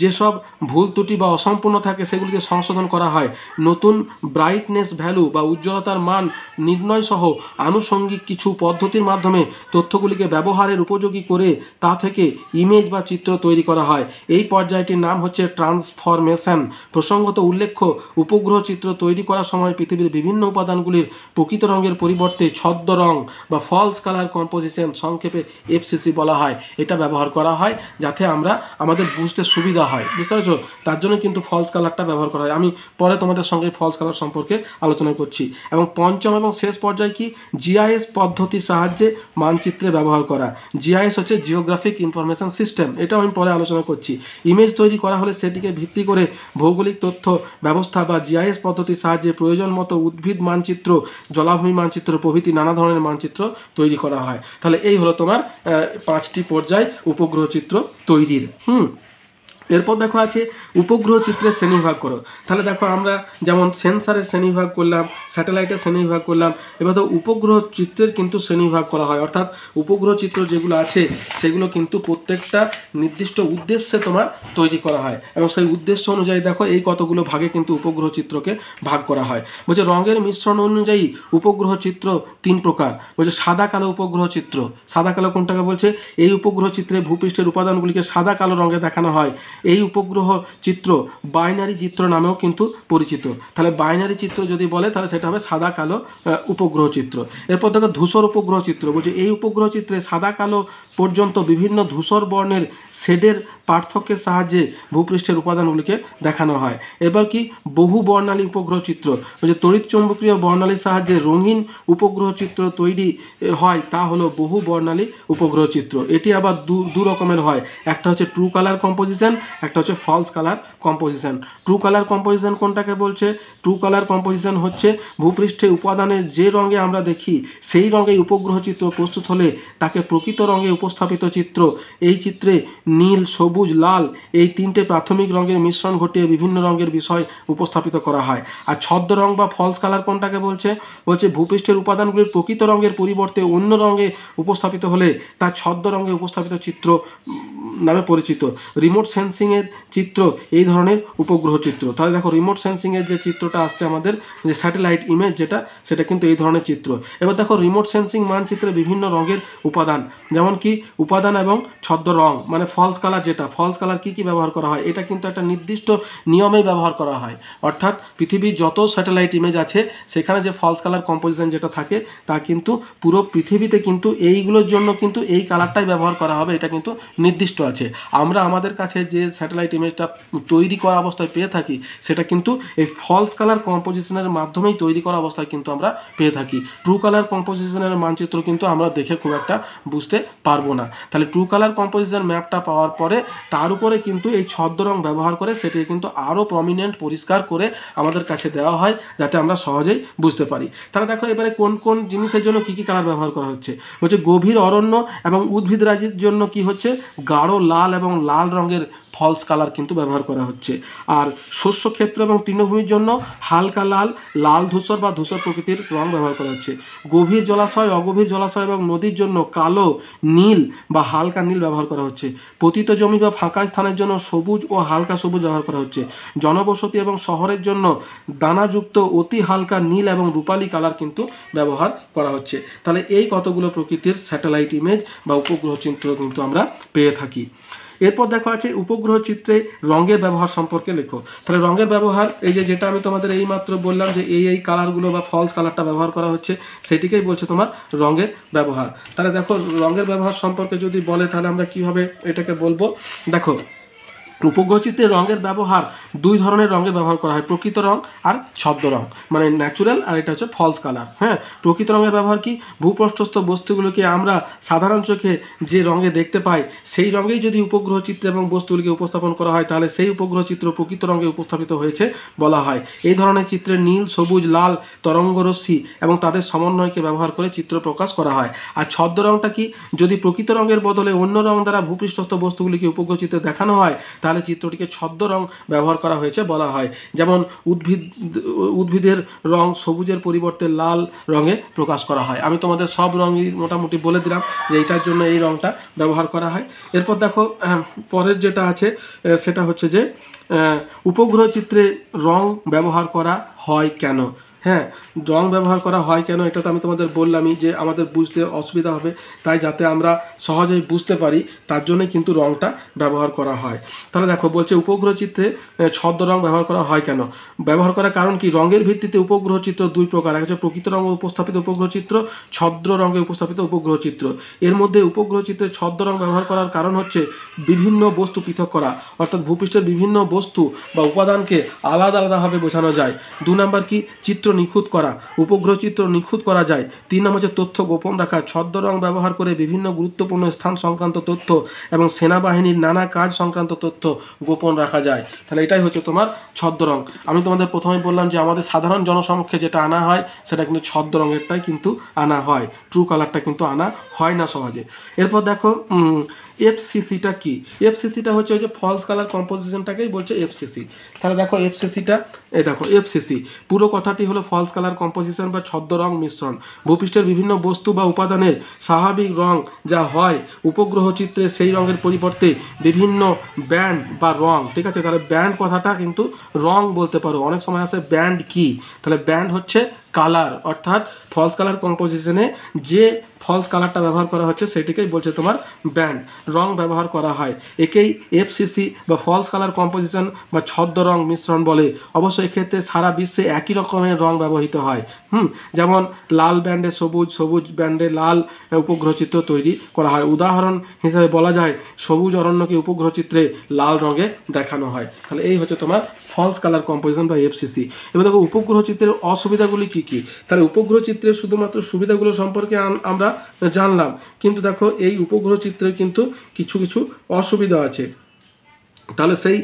যেসব ভুল ত্রুটি বা অসম্পূর্ণ থাকে সেগুলিকে সংশোধন করা হয়। নতুন ব্রাইটনেস ভ্যালু বা উজ্জ্বলতার মান নির্ণয় সহ আনুষঙ্গিক কিছু পদ্ধতির মাধ্যমে তথ্যগুলিকে ব্যবহারের উপযোগী করে তা থেকে ইমেজ বা চিত্র তৈরি করা হয়। এই পর্যায়টির নাম হচ্ছে ট্রান্সফরমেশন। প্রসঙ্গত উল্লেখ্য, উপগ্রহ চিত্র তৈরি করার সময় পৃথিবীর বিভিন্ন উপাদানগুলির প্রকৃত রঙের পরিবর্তে ছদ্ম রং বা ফলস কালার কম্পোজিশন, সংক্ষেপে এফসিসি বলা হয়, এটা ব্যবহার করা হয় যাতে আমাদের বুঝতে সুবিধা হয়। বুঝতে পারছো? তার জন্য কিন্তু ফলস কালারটা ব্যবহার করা হয়। আমি পরে তোমাদের সঙ্গে ফলস কালার সম্পর্কে আলোচনা করছি। এবং পঞ্চম এবং শেষ পর্যায়ে কি, জিআইএস পদ্ধতির সাহায্যে মানচিত্রে ব্যবহার করা। জিআইএস হচ্ছে জিওগ্রাফিক ইনফরমেশন সিস্টেম, এটাও আমি পরে আলোচনা করছি। ইমেজ তৈরি করা হলে সেটিকে ভিত্তি করে ভৌগোলিক তথ্য ব্যবস্থা বা জিআইএস পদ্ধতির সাহায্যে প্রয়োজন মতো উদ্ভিদ মানচিত্র, জলাভূমি মানচিত্র প্রভৃতি নানা ধরনের মানচিত্র তৈরি করা হয়। তাহলে এই হলো তোমার 5টি পর্যায় উপগ্রহ চিত্র তৈরির। এরপর দেখো আছে উপগ্রহ চিত্রের শ্রেণীবিভাগ করো। তাহলে দেখো আমরা যেমন সেন্সারের শ্রেণীবিভাগ করলাম, স্যাটেলাইটের শ্রেণীবিভাগ করলাম, এবার তো উপগ্রহ চিত্রের কিন্তু শ্রেণীবিভাগ করা হয়। অর্থাৎ উপগ্রহ চিত্র যেগুলো আছে সেগুলো কিন্তু প্রত্যেকটা নির্দিষ্ট উদ্দেশ্যে তোমার তৈরি করা হয় এবং সেই উদ্দেশ্য অনুযায়ী দেখো এই কতগুলো ভাগে কিন্তু উপগ্রহ চিত্রকে ভাগ করা হয়। বলছে রঙের মিশ্রণ অনুযায়ী উপগ্রহ চিত্র 3 প্রকার। বলছে সাদা কালো উপগ্রহ চিত্র। সাদা কালো কোনটাকে বলছে, এই উপগ্রহ চিত্রে ভূপৃষ্ঠের উপাদানগুলিকে সাদা কালো রঙে দেখানো হয়। এই উপগ্রহ চিত্র বাইনারি চিত্র নামেও কিন্তু পরিচিত। তাহলে বাইনারি চিত্র যদি বলে তাহলে সেটা হবে সাদা কালো উপগ্রহ চিত্র। এরপর দেখো ধূসর উপগ্রহ চিত্র। বলছে এই উপগ্রহ চিত্রে সাদা কালো পর্যন্ত বিভিন্ন ধূসর বর্ণের শেডের পার্থক্যের সাহায্যে ভূপৃষ্ঠের উপাদানগুলিকে দেখানো হয়। এবার কি বহু বর্ণালী উপগ্রহ চিত্র। বলছে তড়িৎ চৌম্বকীয় বর্ণালীর সাহায্যে রঙিন উপগ্রহ চিত্র তৈরি হয়, তা হলো বহু বর্ণালী উপগ্রহ চিত্র। এটি আবার দু রকমের হয়, একটা হচ্ছে ট্রু কালার কম্পোজিশন, একটা হচ্ছে false colour composition. True colour composition কোনটাকে বলছে, ট্রু কালার কম্পোজিশন হচ্ছে ভূপৃষ্ঠে উপাদানের যে রঙে আমরা দেখি সেই রঙে উপগ্রহ চিত্র প্রস্তুত হলে তাকে প্রকৃত রঙে উপস্থাপিত চিত্র। এই চিত্রে নীল, সবুজ, লাল এই 3টে প্রাথমিক রঙের মিশ্রণ ঘটিয়ে বিভিন্ন রঙের বিষয় উপস্থাপিত করা হয়। আর ছদ্ম রং বা ফলস কালার কোনটাকে বলছে, ভূপৃষ্ঠের উপাদানগুলির প্রকৃত রঙের পরিবর্তে অন্য রঙে উপস্থাপিত হলে তা ছদ্ম রঙে উপস্থাপিত চিত্র নামে পরিচিত। রিমোট সেন্সিংয়ের চিত্র এই ধরনের উপগ্রহ চিত্র। তাহলে দেখো রিমোট সেন্সিংয়ের যে চিত্রটা আসছে আমাদের, যে স্যাটেলাইট ইমেজ যেটা, সেটা কিন্তু এই ধরনের চিত্র। এবার দেখো রিমোট সেন্সিং মানচিত্রে বিভিন্ন রঙের উপাদান, যেমন কি উপাদান এবং ছদ্ম রং মানে ফলস কালার যেটা ফলস কালার কী কী ব্যবহার করা হয়, এটা কিন্তু একটা নির্দিষ্ট নিয়মেই ব্যবহার করা হয়। অর্থাৎ পৃথিবীর যত স্যাটেলাইট ইমেজ আছে সেখানে যে ফলস কালার কম্পোজিশন যেটা থাকে তা কিন্তু পুরো পৃথিবীতে কিন্তু এইগুলোর জন্য কিন্তু এই কালারটাই ব্যবহার করা হবে, এটা কিন্তু নির্দিষ্ট আছে। আমরা আমাদের কাছে যে স্যাটেলাইট ইমেজটা তৈরি করা অবস্থায় পেয়ে থাকি সেটা কিন্তু এই ফলস কালার কম্পোজিশনের মাধ্যমেই তৈরি করা অবস্থায় কিন্তু আমরা পেয়ে থাকি। ট্রু কালার কম্পোজিশনের মানচিত্র কিন্তু আমরা দেখে খুব একটা বুঝতে পারবো না। তাহলে ট্রু কালার কম্পোজিশন ম্যাপটা পাওয়ার পরে তার উপরে কিন্তু এই ছদ্ম রং ব্যবহার করে সেটি কিন্তু আরও প্রমিনেন্ট পরিষ্কার করে আমাদের কাছে দেওয়া হয় যাতে আমরা সহজেই বুঝতে পারি। তাহলে দেখো এবারে কোন কোন জিনিসের জন্য কী কী কালার ব্যবহার করা হচ্ছে। গভীর অরণ্য এবং উদ্ভিদরাজির জন্য কি হচ্ছে, গাঢ় লাল এবং লাল রঙের ফলস কালার কিন্তু ব্যবহার করা হচ্ছে। আর শস্য ক্ষেত্র এবং তৃণভূমির জন্য হালকা লাল, লাল ধূসর বা ধূসর প্রকৃতির রং ব্যবহার করা হচ্ছে। গভীর জলাশয়, অগভীর জলাশয় এবং নদীর জন্য কালো, নীল বা হালকা নীল ব্যবহার করা হচ্ছে। পতিত জমি বা ফাঁকা স্থানের জন্য সবুজ ও হালকা সবুজ ব্যবহার করা হচ্ছে। জনবসতি এবং শহরের জন্য দানাযুক্ত অতি হালকা নীল এবং রূপালী কালার কিন্তু ব্যবহার করা হচ্ছে। তাহলে এই কতগুলো প্রকৃতির স্যাটেলাইট ইমেজ বা উপগ্রহ চিত্র কিন্তু আমরা পেয়ে থাকি। এরপর দেখো আছে উপগ্রহ চিত্রে রঙের ব্যবহার সম্পর্কে লেখো। তাহলে রঙের ব্যবহার এই যেটা আমি তোমাদের এইমাত্র বললাম যে এই কালারগুলো বা ফলস কালারটা ব্যবহার করা হচ্ছে সেটিকেই বলছে তোমার রঙের ব্যবহার। তাহলে দেখো রঙের ব্যবহার সম্পর্কে যদি বলে তাহলে আমরা কীভাবে এটাকে বলবো। দেখো উপগ্রহ চিত্রে রঙের ব্যবহার দুই ধরনের রঙের ব্যবহার করা হয়, প্রকৃত রং আর ছদ্ম রং, মানে ন্যাচুরাল আর এটা হচ্ছে ফলস কালার। হ্যাঁ, প্রকৃত রঙের ব্যবহার কি, ভূপৃষ্ঠস্থ বস্তুগুলোকে আমরা সাধারণ চোখে যে রঙে দেখতে পাই সেই রঙেই যদি উপগ্রহ চিত্রে এবং বস্তুগুলিকে উপস্থাপন করা হয় তাহলে সেই উপগ্রহ চিত্র প্রকৃত রঙে উপস্থাপিত হয়েছে বলা হয়। এই ধরনের চিত্রে নীল, সবুজ, লাল তরঙ্গরশ্মি এবং তাদের সমন্বয়কে ব্যবহার করে চিত্র প্রকাশ করা হয়। আর ছদ্ম রঙটা কি, যদি প্রকৃত রঙের বদলে অন্য রং দ্বারা ভূপৃষ্ঠস্থ বস্তুগুলিকে উপগ্রহ চিত্রে দেখানো হয় তাহলে চিত্রটিকে ছদ্ম রং ব্যবহার করা হয়েছে বলা হয়। যেমন উদ্ভিদের রং সবুজের পরিবর্তে লাল রঙে প্রকাশ করা হয়। আমি তোমাদের সব রঙই মোটামুটি বলে দিলাম যে এইটার জন্য এই রঙটা ব্যবহার করা হয়। এরপর দেখো পরের যেটা আছে সেটা হচ্ছে যে উপগ্রহ চিত্রে রং ব্যবহার করা হয় কেন। হ্যাঁ, রং ব্যবহার করা হয় কেন এটা তো আমি তোমাদের বললামই যে আমাদের বুঝতে অসুবিধা হবে, তাই যাতে আমরা সহজেই বুঝতে পারি তার জন্যই কিন্তু রংটা ব্যবহার করা হয়। তাহলে দেখো বলছে উপগ্রহ চিত্রে ছদ্ম রং ব্যবহার করা হয় কেন। ব্যবহার করার কারণ কি, রঙের ভিত্তিতে উপগ্রহ চিত্র দুই প্রকার, এক হচ্ছে প্রকৃত রঙে উপস্থাপিত উপগ্রহ চিত্র, ছদ্ম রঙে উপস্থাপিত উপগ্রহ চিত্র। এর মধ্যে উপগ্রহ চিত্রে ছদ্ম রং ব্যবহার করার কারণ হচ্ছে বিভিন্ন বস্তু পৃথক করা, অর্থাৎ ভূপৃষ্ঠের বিভিন্ন বস্তু বা উপাদানকে আলাদা আলাদাভাবে বোঝানো যায়। 2 নম্বর কি, চিত্র নিখুঁত করা, উপগ্রহ চিত্র নিখুঁত করা যায়। 3 নম্বর হচ্ছে তথ্য গোপন রাখা, ছদ্ম রং ব্যবহার করে বিভিন্ন গুরুত্বপূর্ণ স্থান সংক্রান্ত তথ্য এবং সেনাবাহিনীর নানা কাজ সংক্রান্ত তথ্য গোপন রাখা যায়। তাহলে এটাই হচ্ছে তোমার ছদ্ম রং। আমি তোমাদের প্রথমেই বললাম যে আমাদের সাধারণ জনসমক্ষে যেটা আনা হয় সেটা কিন্তু ছদ্ম রঙেরটাই কিন্তু আনা হয়, ট্রু কালারটা কিন্তু আনা হয় না সহজে। এরপর দেখো এফসিসিটা কি। এফসিসিটা হচ্ছে ওই যে ফলস কালার কম্পোজিশনটাকেই বলছে এফসিসি। তাহলে দেখো এফসিসিটা, এই দেখো এফসিসি পুরো কথাটি হলো ফলস কালার কম্পোজিশন বা ছদ্ম রং মিশ্রণ। ভূপৃষ্ঠের বিভিন্ন বস্তু বা উপাদানের স্বাভাবিক রং যা হয় উপগ্রহ চিত্রে সেই রঙের পরিবর্তে বিভিন্ন ব্যান্ড বা রং, ঠিক আছে। তাহলে ব্যান্ড কথাটা কিন্তু রং বলতে পারো, অনেক সময় আসে ব্যান্ড কি, তাহলে ব্যান্ড হচ্ছে কালার, অর্থাৎ ফলস কালার কম্পোজিশনে যে ফলস কালারটা ব্যবহার করা হচ্ছে সেটিকেই বলছে তোমার ব্যান্ড, রং ব্যবহার করা হয়। একেই এফসিসি বা ফলস কালার কম্পোজিশন বা ছদ্ম রং মিশ্রণ বলে। অবশ্য এক্ষেত্রে সারা বিশ্বে একই রকমের রং ব্যবহৃত হয়। যেমন লাল ব্যান্ডে সবুজ, সবুজ ব্যান্ডে লাল উপগ্রহ চিত্র তৈরি করা হয়। উদাহরণ হিসেবে বলা যায় সবুজ অরণ্যকে উপগ্রহ চিত্রে লাল রঙে দেখানো হয়। তাহলে এই হচ্ছে তোমার ফলস কালার কম্পোজিশন বা এফসিসি। এবার দেখো উপগ্রহ চিত্রের অসুবিধাগুলি কী কী। তাহলে উপগ্রহ চিত্রের শুধুমাত্র সুবিধাগুলো সম্পর্কে আমরা জানলাম, কিন্তু দেখো এই উপগ্রহ চিত্রে কিন্তু কিছু কিছু অসুবিধা আছে। তাহলে সেই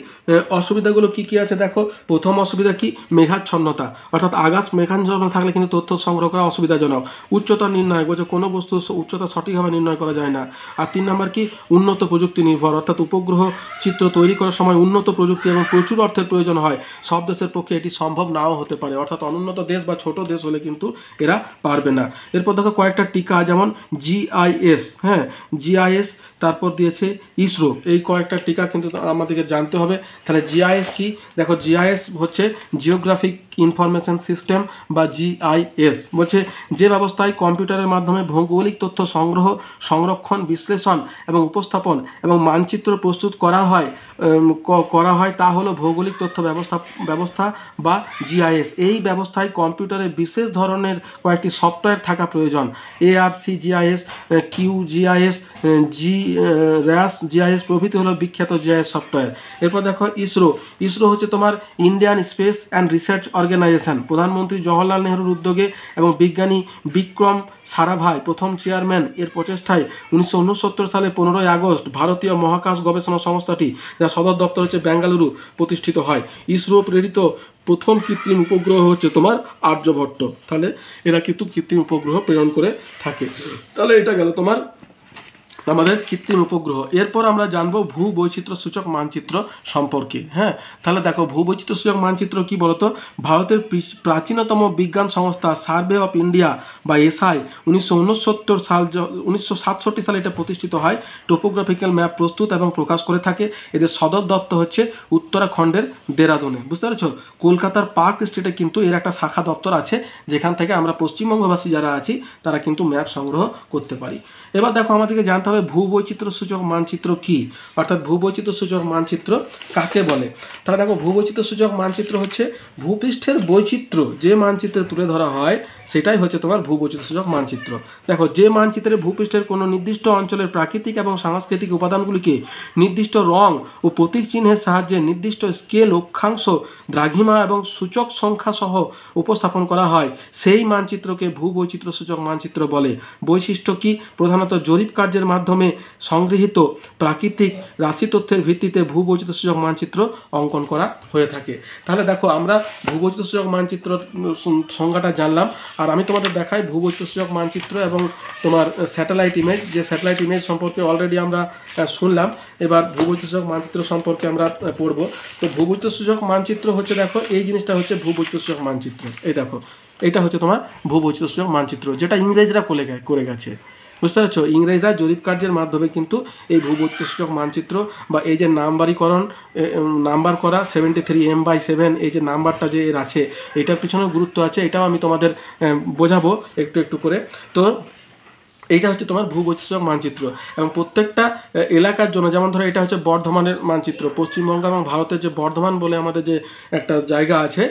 অসুবিধাগুলো কী কী আছে দেখো। প্রথম অসুবিধা কি, মেঘাচ্ছন্নতা, অর্থাৎ আকাশ মেঘাচ্ছন্ন থাকলে কিন্তু তথ্য সংগ্রহ করা অসুবিধাজনক। উচ্চতা নির্ণয়, বলছে কোনো বস্তুর উচ্চতা সঠিকভাবে নির্ণয় করা যায় না। আর 3 নম্বর কি, উন্নত প্রযুক্তি নির্ভর, অর্থাৎ উপগ্রহ চিত্র তৈরি করার সময় উন্নত প্রযুক্তি এবং প্রচুর অর্থের প্রয়োজন হয়। সব দেশের পক্ষে এটি সম্ভব নাও হতে পারে, অর্থাৎ অনুন্নত দেশ বা ছোট দেশ হলে কিন্তু এরা পারবে না। এরপর দেখো কয়েকটা টিকা, যেমন জিআইএস, হ্যাঁ জিআইএস, তারপর দিয়েছে ইসরো, এই কয়েকটা টিকা কিন্তু আমাদের আমাদেরকে জানতে হবে। তাহলে জিআইএস কি? দেখো জিআইএস হচ্ছে জিওগ্রাফিক ইনফরমেশন সিস্টেম বা জিআইএস। বলছে যে ব্যবস্থায় কম্পিউটারের মাধ্যমে ভৌগোলিক তথ্য সংগ্রহ, সংরক্ষণ, বিশ্লেষণ এবং উপস্থাপন এবং মানচিত্র প্রস্তুত করা হয় তা হলো ভৌগোলিক তথ্য ব্যবস্থা বা জিআইএস। এই ব্যবস্থায় কম্পিউটারে বিশেষ ধরনের কয়েকটি সফটওয়্যার থাকা প্রয়োজন। এআরসি জিআইএস, কিউ জিআইএস, র্যাস জিআইএস প্রভৃতি হলো বিখ্যাত জিআইএস সফটওয়্যার। এরপর দেখো ইসরো হচ্ছে তোমার Indian space and research organisation. প্রধানমন্ত্রী জওহরলাল নেহরুর উদ্যোগে এবং বিজ্ঞানী বিক্রম সারাভাই প্রথম চেয়ারম্যান এর প্রচেষ্টায় 1969 সালে 15ই আগস্ট ভারতীয় মহাকাশ গবেষণা সংস্থাটি, যার সদর দপ্তর হচ্ছে বেঙ্গালুরু, প্রতিষ্ঠিত হয়। ইসরো প্রেরিত প্রথম কৃত্রিম উপগ্রহ হচ্ছে তোমার আর্যভট্ট। তাহলে এরা কিন্তু কৃত্রিম উপগ্রহ প্রেরণ করে থাকে। তাহলে এটা গেল তোমার আমাদের কৃত্রিম উপগ্রহ। এরপর আমরা জানবো ভূবৈচিত্র্য সূচক মানচিত্র সম্পর্কে। হ্যাঁ, তাহলে দেখো ভূবৈচিত্র্য সূচক মানচিত্র কি বলতো? ভারতের প্রাচীনতম বিজ্ঞান সংস্থা সার্ভে অফ ইন্ডিয়া বা এসআই 1967 সালে এটা প্রতিষ্ঠিত হয়। টোপোগ্রাফিক্যাল ম্যাপ প্রস্তুত এবং প্রকাশ করে থাকে। এদের সদর দপ্তর হচ্ছে উত্তরাখণ্ডের দেরাদুনে। বুঝতে পেরেছো? কলকাতার পার্ক স্ট্রিটে কিন্তু এর একটা শাখা দপ্তর আছে, যেখান থেকে আমরা পশ্চিমবঙ্গবাসী যারা আছি তারা কিন্তু ম্যাপ সংগ্রহ করতে পারি। এবার দেখো আমাদেরকে জানতে হবে ভূবৈচিত্র্য সূচক মানচিত্র কি, অর্থাৎ ভূবৈচিত্র্য সূচক মানচিত্র কাকে বলে। তাহলে দেখো ভূবৈচিত্র্য সূচক মানচিত্র হচ্ছে ভূপৃষ্ঠের বৈচিত্র্য যে মানচিত্রে তুলে ধরা হয় সেটাই হচ্ছে তোমার ভূবৈচিত্র্য সূচক মানচিত্র। দেখো যে মানচিত্রে ভূপৃষ্ঠের কোনো নির্দিষ্ট অঞ্চলের প্রাকৃতিক এবং সাংস্কৃতিক উপাদানগুলিকে নির্দিষ্ট রং ও প্রতীক চিহ্নের সাহায্যে নির্দিষ্ট স্কেল, অক্ষাংশ, দ্রাঘিমা এবং সূচক সংখ্যা সহ উপস্থাপন করা হয়, সেই মানচিত্রকে ভূবৈচিত্র্য সূচক মানচিত্র বলে। বৈশিষ্ট্য কি? প্রধানত জরিপ কার্যের মাধ্যমে সংগৃহীত প্রাকৃতিক রাশি তথ্যের ভিত্তিতে ভূবৈচিত্র্য সূচক মানচিত্র অঙ্কন করা হয়ে থাকে। তাহলে দেখো আমরা ভূবৈচিত্র্য সূচক মানচিত্র সংজ্ঞাটা জানলাম, আর আমি তোমাদের দেখাই ভূবৈচিত্র্য সূচক মানচিত্র এবং তোমার স্যাটেলাইট ইমেজ। যে স্যাটেলাইট ইমেজ সম্পর্কে অলরেডি আমরা শুনলাম, এবার ভূবৈচিত্র্য সূচক মানচিত্র সম্পর্কে আমরা পড়ব। তো ভূবৈচিত্র্য সূচক মানচিত্র হচ্ছে, দেখো এই জিনিসটা হচ্ছে ভূবৈচিত্র্য সূচক মানচিত্র। এই দেখো এটা হচ্ছে তোমার ভূবৈচিত্র্য সূচক মানচিত্র, যেটা ইংরেজরা করে গেছে। বুঝতে পারছো? ইংরেজরা জরিপ কার্যের মাধ্যমে কিন্তু এই ভূবৈচিত্র্য সূচক মানচিত্র বা এই যে নাম্বার করা 73M/7 এই যে নাম্বারটা যে এর আছে, এটার পিছনেও গুরুত্ব আছে। এটাও আমি তোমাদের বোঝাবো একটু একটু করে। তো এইটা হচ্ছে তোমার ভূবৈচিত্র্য মানচিত্র, এবং প্রত্যেকটা এলাকার জন্য, যেমন ধরো এটা হচ্ছে বর্ধমানের মানচিত্র। পশ্চিমবঙ্গ এবং ভারতের যে বর্ধমান বলে আমাদের যে একটা জায়গা আছে,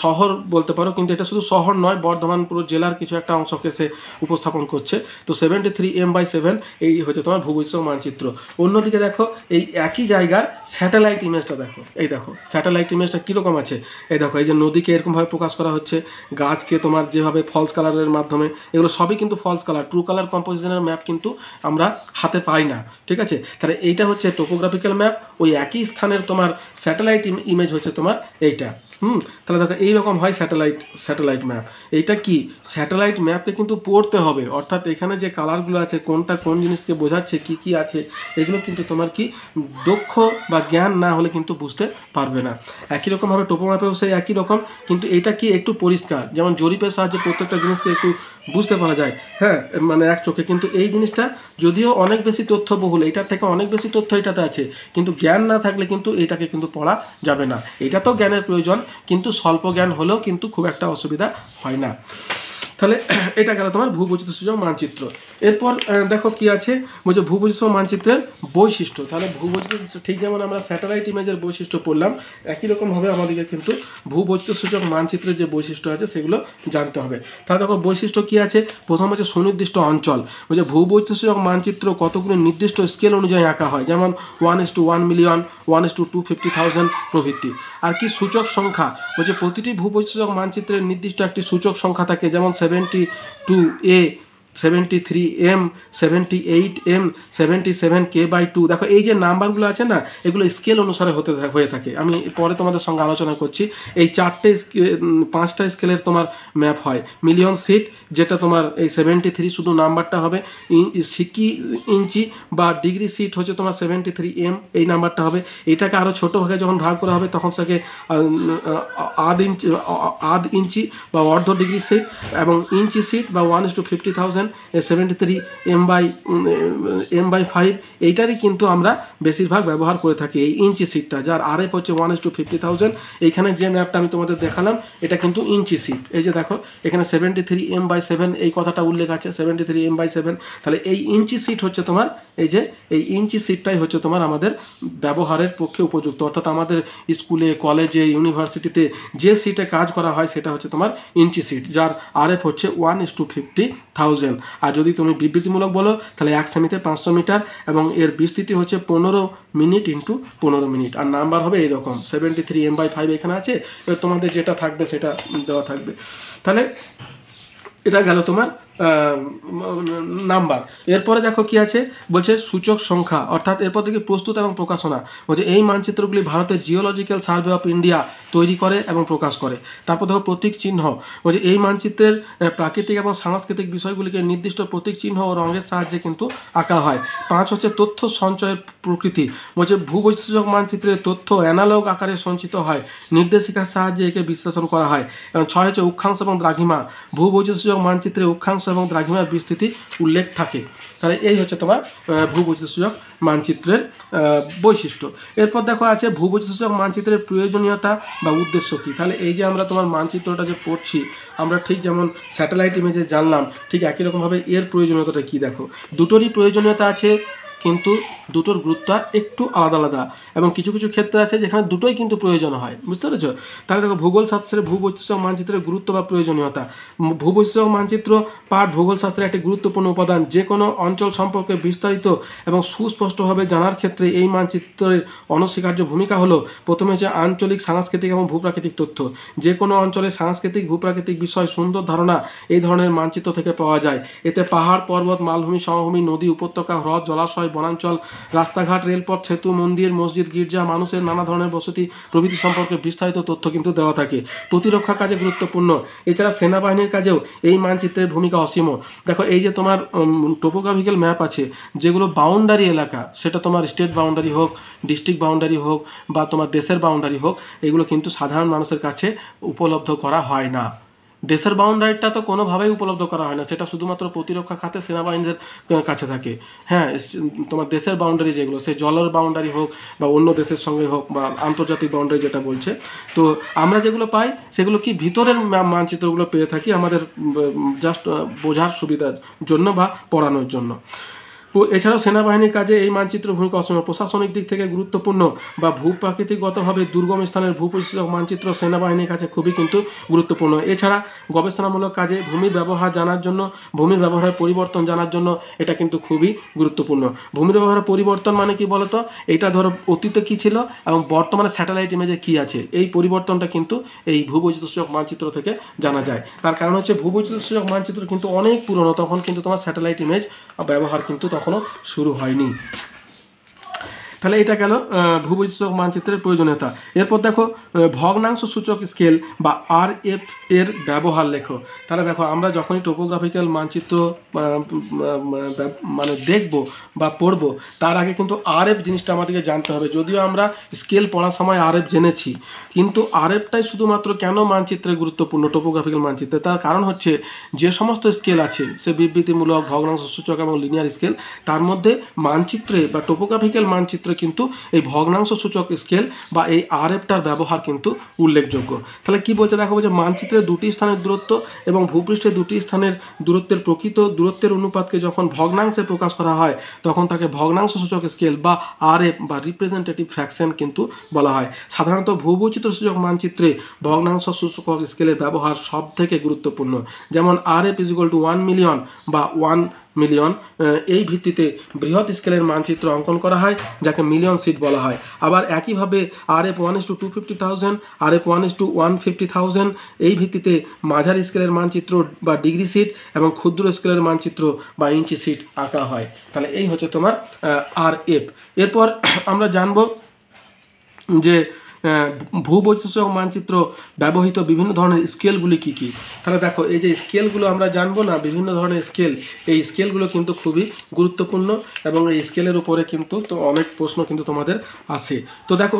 শহর বলতে পারো, কিন্তু এটা শুধু শহর নয়, বর্ধমান পুরো জেলার কিছু একটা অংশকে সে উপস্থাপন করছে। তো 73M/7 এই হচ্ছে তোমার ভূবৈচিত্র্য মানচিত্র। অন্যদিকে দেখো এই একই জায়গার স্যাটেলাইট ইমেজটা দেখো। এই দেখো স্যাটেলাইট ইমেজটা কীরকম আছে। এই দেখো এই যে নদীকে এরকমভাবে প্রকাশ করা হচ্ছে, গাছকে তোমার যেভাবে ফলস কালারের মাধ্যমে, এগুলো সবই কিন্তু ফলস কালার। ট্রু কালার কম্পোজিশনের ম্যাপ কিন্তু আমরা হাতে পাই না, ঠিক আছে? তাহলে এইটা হচ্ছে টোপোগ্রাফিক্যাল ম্যাপ, ওই একই স্থানের তোমার স্যাটেলাইট ইমেজ হচ্ছে তোমার এইটা। তাহলে দেখো এইরকম হয় স্যাটেলাইট ম্যাপ। এইটা কি? স্যাটেলাইট ম্যাপকে কিন্তু পড়তে হবে, অর্থাৎ এখানে যে কালারগুলো আছে কোনটা কোন জিনিসকে বোঝাচ্ছে, কি আছে, এগুলো কিন্তু তোমার কি দক্ষ বা জ্ঞান না হলে কিন্তু বুঝতে পারবে না। একই রকমভাবে টোপো ম্যাপেও সেই একই রকম, কিন্তু এটা কি একটু পরিষ্কার, যেমন জরিপের সাহায্যে প্রত্যেকটা জিনিসকে একটু বুঝতে পারা যায়, হ্যাঁ, মানে এক চোখে। কিন্তু এই জিনিসটা যদিও অনেক বেশি তথ্যবহুল, এটার থেকে অনেক বেশি তথ্য এটাতে আছে, কিন্তু জ্ঞান না থাকলে কিন্তু এটাকে কিন্তু পড়া যাবে না। এটা তো জ্ঞানের প্রয়োজন, কিন্তু স্বল্প জ্ঞান হলেও কিন্তু খুব একটা অসুবিধা হয় না। তাহলে এটা গেল তোমার ভূবৈচিত্র্য সূচক মানচিত্র। এরপর দেখো কি আছে, বলছে ভূবৈচিত্র্য মানচিত্রের বৈশিষ্ট্য। তাহলে ভূবৈচিত্র্য ঠিক যেমন আমরা স্যাটেলাইট ইমেজের বৈশিষ্ট্য পড়লাম, একই রকমভাবে আমাদেরকে কিন্তু ভূবৈচিত্র্য সূচক মানচিত্রের যে বৈশিষ্ট্য আছে সেগুলো জানতে হবে। তাহলে দেখো বৈশিষ্ট্য কি আছে, প্রথম হচ্ছে সুনির্দিষ্ট অঞ্চল। বলছে ভূবৈচিত্র্য সূচক মানচিত্র কতগুলো নির্দিষ্ট স্কেল অনুযায়ী আঁকা হয়, যেমন 1:1 মিলিয়ন, 1:250,000 প্রভৃতি। আর কি সূচক সংখ্যা, বলছে প্রতিটি ভূবৈচিত্র্য সূচক মানচিত্রের নির্দিষ্ট একটি সূচক সংখ্যা থাকে, যেমন 72A, 73M, 78M, 77K/2। দেখো এই যে নাম্বারগুলো আছে না, এগুলো স্কেল অনুসারে হয়ে থাকে। আমি পরে তোমাদের সঙ্গে আলোচনা করছি। এই 5টা স্কেলের তোমার ম্যাপ হয়। মিলিয়ন সিট, যেটা তোমার এই 73 শুধু নাম্বারটা হবে। সিকি ইঞ্চি বা ডিগ্রি সিট হচ্ছে তোমার 73M, এই নাম্বারটা হবে। এটাকে আরও ছোটো ভাগে যখন ভাগ করা হবে তখন সেটাকে আধ ইঞ্চি বা অর্ধ ডিগ্রি সিট, এবং ইঞ্চি সিট বা 1:50,000 73 এইটারই কিন্তু আমরা বেশিরভাগ ব্যবহার করে থাকি এই ইঞ্চি সিটটা, যার আরএফ হচ্ছে 1:50,000। এইখানে যে ম্যাপটা আমি তোমাদের দেখালাম এটা কিন্তু ইঞ্চি সিট। এই যে দেখো এখানে 73 M/7 এই কথাটা উল্লেখ আছে, 73 M/7। তাহলে এই ইঞ্চি সিট হচ্ছে তোমার, এই যে এই ইঞ্চি সিটটাই হচ্ছে তোমার আমাদের ব্যবহারের পক্ষে উপযুক্ত, অর্থাৎ আমাদের স্কুলে, কলেজে, ইউনিভার্সিটিতে যে সিটে কাজ করা হয় সেটা হচ্ছে তোমার ইঞ্চি সিট, যার আরএফ হচ্ছে 1:50,000। আর যদি তুমি বিবৃতিমূলক বলো তাহলে 1 সেমিতে 500 মিটার এবং এর বিস্তৃতি হচ্ছে 15 মিনিট ইন্টু 15 মিনিট। আর নাম্বার হবে এইরকম 73 M/5 এখানে আছে, এবার তোমাদের যেটা থাকবে সেটা দেওয়া থাকবে। তাহলে এটা গেল তোমার নাম্বার। এরপরে দেখো কি আছে, বলছে সূচক সংখ্যা, অর্থাৎ এরপর থেকে প্রস্তুত এবং প্রকাশনা। বলছে এই মানচিত্রগুলি ভারতের জিওলজিক্যাল সার্ভে অফ ইন্ডিয়া তৈরি করে এবং প্রকাশ করে। তারপর দেখো প্রতীক চিহ্ন, বলছে এই মানচিত্রের প্রাকৃতিক এবং সাংস্কৃতিক বিষয়গুলিকে নির্দিষ্ট প্রতীক চিহ্ন ও রঙের সাহায্যে কিন্তু আঁকা হয়। 5 হচ্ছে তথ্য সঞ্চয়ের প্রকৃতি, বলছে ভূবৈচিত্র্যসূচক মানচিত্রের তথ্য অ্যানালগ আকারে সঞ্চিত হয়, নির্দেশিকার সাহায্যে একে বিশ্লেষণ করা হয়। এবং 6 হচ্ছে অক্ষাংশ এবং দ্রাঘিমা, ভূবৈচিত্র্যসূচক মানচিত্রে অক্ষাংশ এবং দ্রাঘিমার বিস্তৃতি উল্লেখ থাকে। তাহলে এই হচ্ছে তোমার ভূবৈচিত্র্যসূচক মানচিত্রের বৈশিষ্ট্য। এরপর দেখো আছে ভূবৈচিত্র্যসূচক মানচিত্রের প্রয়োজনীয়তা বা উদ্দেশ্য কী। তাহলে এই যে আমরা তোমার মানচিত্রটা যে পড়ছি, আমরা ঠিক যেমন স্যাটেলাইট ইমেজে জানলাম, ঠিক একই রকমভাবে এর প্রয়োজনীয়তাটা কী দেখো। দুটোরই প্রয়োজনীয়তা আছে, কিন্তু দুটোর গুরুত্ব একটু আলাদা আলাদা, এবং কিছু কিছু ক্ষেত্রে আছে যেখানে দুটোই কিন্তু প্রয়োজন হয়, বুঝতে পেরেছ। তাহলে দেখো ভূগোল শাস্ত্রের ভূবৈচিত্র্যসূচক মানচিত্রের গুরুত্ব বা প্রয়োজনীয়তা। ভূবৈচিত্র্যসূচক মানচিত্র পাঠ ভূগোল শাস্ত্রের একটি গুরুত্বপূর্ণ উপাদান। যে কোনো অঞ্চল সম্পর্কে বিস্তারিত এবং সুস্পষ্টভাবে জানার ক্ষেত্রে এই মানচিত্রের অনস্বীকার্য ভূমিকা হলো, প্রথমে হচ্ছে আঞ্চলিক, সাংস্কৃতিক এবং ভূপ্রাকৃতিক তথ্য। যে কোনো অঞ্চলের সাংস্কৃতিক, ভূপ্রাকৃতিক বিষয় সুন্দর ধারণা এই ধরনের মানচিত্র থেকে পাওয়া যায়। এতে পাহাড়, পর্বত, মালভূমি, সমভূমি, নদী, উপত্যকা, হ্রদ, জলাশয়, বনাঞ্চল, রাস্তাঘাট, রেলপথ, সেতু, মন্দির, মসজিদ, গির্জা, মানুষের নানা ধরনের বসতি প্রভৃতি সম্পর্কে বিস্তারিত তথ্য কিন্তু দেওয়া থাকে। প্রতিরক্ষা কাজে গুরুত্বপূর্ণ। এছাড়া সেনাবাহিনীর কাজেও এই মানচিত্রের ভূমিকা অসীম। দেখো এই যে তোমার টোপোগ্রাফিক্যাল ম্যাপ আছে, যেগুলো বাউন্ডারি এলাকা, সেটা তোমার স্টেট বাউন্ডারি হোক, ডিস্ট্রিক্ট বাউন্ডারি হোক, বা তোমার দেশের বাউন্ডারি হোক, এগুলো কিন্তু সাধারণ মানুষের কাছে উপলব্ধ করা হয় না। দেশের বাউন্ডারিটা তো কোনোভাবেই উপলব্ধ করা হয় না, সেটা শুধুমাত্র প্রতিরক্ষা খাতে সেনাবাহিনীদের কাছে থাকে। হ্যাঁ, তোমার দেশের বাউন্ডারি যেগুলো, সে জলের বাউন্ডারি হোক বা অন্য দেশের সঙ্গে হোক, বা আন্তর্জাতিক বাউন্ডারি যেটা বলছে, তো আমরা যেগুলো পাই সেগুলো কি ভিতরের মানচিত্রগুলো পেয়ে থাকি আমাদের জাস্ট বোঝার সুবিধার জন্য বা পড়ানোর জন্য। এছাড়াও সেনাবাহিনীর কাজে এই মানচিত্র ভূমিকা অসীম। প্রশাসনিক দিক থেকে গুরুত্বপূর্ণ বা ভূপ্রাকৃতিকগতভাবে দুর্গম স্থানের ভূপরিসূচক মানচিত্র সেনাবাহিনীর কাছে খুবই কিন্তু গুরুত্বপূর্ণ। এছাড়া গবেষণামূলক কাজে ভূমির ব্যবহার জানার জন্য, ভূমির ব্যবহারের পরিবর্তন জানার জন্য এটা কিন্তু খুবই গুরুত্বপূর্ণ। ভূমির ব্যবহারের পরিবর্তন মানে কি বলতো, এটা ধরো অতীতে কী ছিল এবং বর্তমানে স্যাটেলাইট ইমেজে কী আছে, এই পরিবর্তনটা কিন্তু এই ভূবৈচিত্র্যসূচক মানচিত্র থেকে জানা যায়। তার কারণ হচ্ছে ভূবৈচিত্র্যসূচক মানচিত্র কিন্তু অনেক পুরনো, তখন কিন্তু তোমার স্যাটেলাইট ইমেজ ব্যবহার কিন্তু তখনও শুরু হয়নি। তাহলে এটা গেল ভূবৈচিত্র্যসূচক মানচিত্রের প্রয়োজনীয়তা। এরপর দেখো ভগ্নাংশ সূচক স্কেল বা RF এর ব্যবহার লেখো। তাহলে দেখো আমরা যখনই টোপোগ্রাফিক্যাল মানচিত্র মানে দেখব বা পড়ব, তার আগে কিন্তু RF জিনিসটা আমাদেরকে জানতে হবে। যদিও আমরা স্কেল পড়ার সময় RF জেনেছি, কিন্তু RFটাই শুধুমাত্র কেন মানচিত্রে গুরুত্বপূর্ণ টোপোগ্রাফিক্যাল মানচিত্রে, তার কারণ হচ্ছে যে সমস্ত স্কেল আছে, সে বিবৃতিমূলক, ভগ্নাংশ সূচক এবং লিনিয়ার স্কেল, তার মধ্যে মানচিত্রে বা টোপোগ্রাফিক্যাল মানচিত্রে কিন্তু এই ভগ্নাংশ সূচক স্কেল বা এই RFটার ব্যবহার কিন্তু উল্লেখযোগ্য। তাহলে কি বলছে দেখো, যে মানচিত্রের দুটি স্থানের দূরত্ব এবং ভূপৃষ্ঠের দুটি স্থানের দূরত্বের প্রকৃত দূরত্বের অনুপাতকে যখন ভগ্নাংশে প্রকাশ করা হয়, তখন তাকে ভগ্নাংশ সূচক স্কেল বা RF বা রিপ্রেজেন্টেটিভ ফ্র্যাকশন কিন্তু বলা হয়। সাধারণত ভূবৈচিত্র্য সূচক মানচিত্রে ভগ্নাংশ সূচক স্কেলের ব্যবহার সব থেকে গুরুত্বপূর্ণ। যেমন RF = 1 মিলিয়ন বা 1 মিলিয়ন, এই ভিত্তিতে বৃহৎ স্কেলের মানচিত্র অঙ্কন করা হয়, যাকে মিলিয়ন সিট বলা হয়। আবার একইভাবে RF 1:250,000, RF 1:150,000 এই ভিত্তিতে মাঝারি স্কেলের মানচিত্র বা ডিগ্রি সিট এবং ক্ষুদ্র স্কেলের মানচিত্র বা ইঞ্চি সিট আঁকা হয়। তাহলে এই হচ্ছে তোমার RF। এরপর আমরা জানব যে ভূবৈচিত্র্য মানচিত্র ব্যবহৃত বিভিন্ন ধরনের স্কেলগুলি কী কী। তাহলে দেখো এই যে স্কেলগুলো আমরা জানবো না, বিভিন্ন ধরনের স্কেল, এই স্কেলগুলো কিন্তু খুবই গুরুত্বপূর্ণ এবং এই স্কেলের উপরে কিন্তু তো অনেক প্রশ্ন কিন্তু তোমাদের আসে। তো দেখো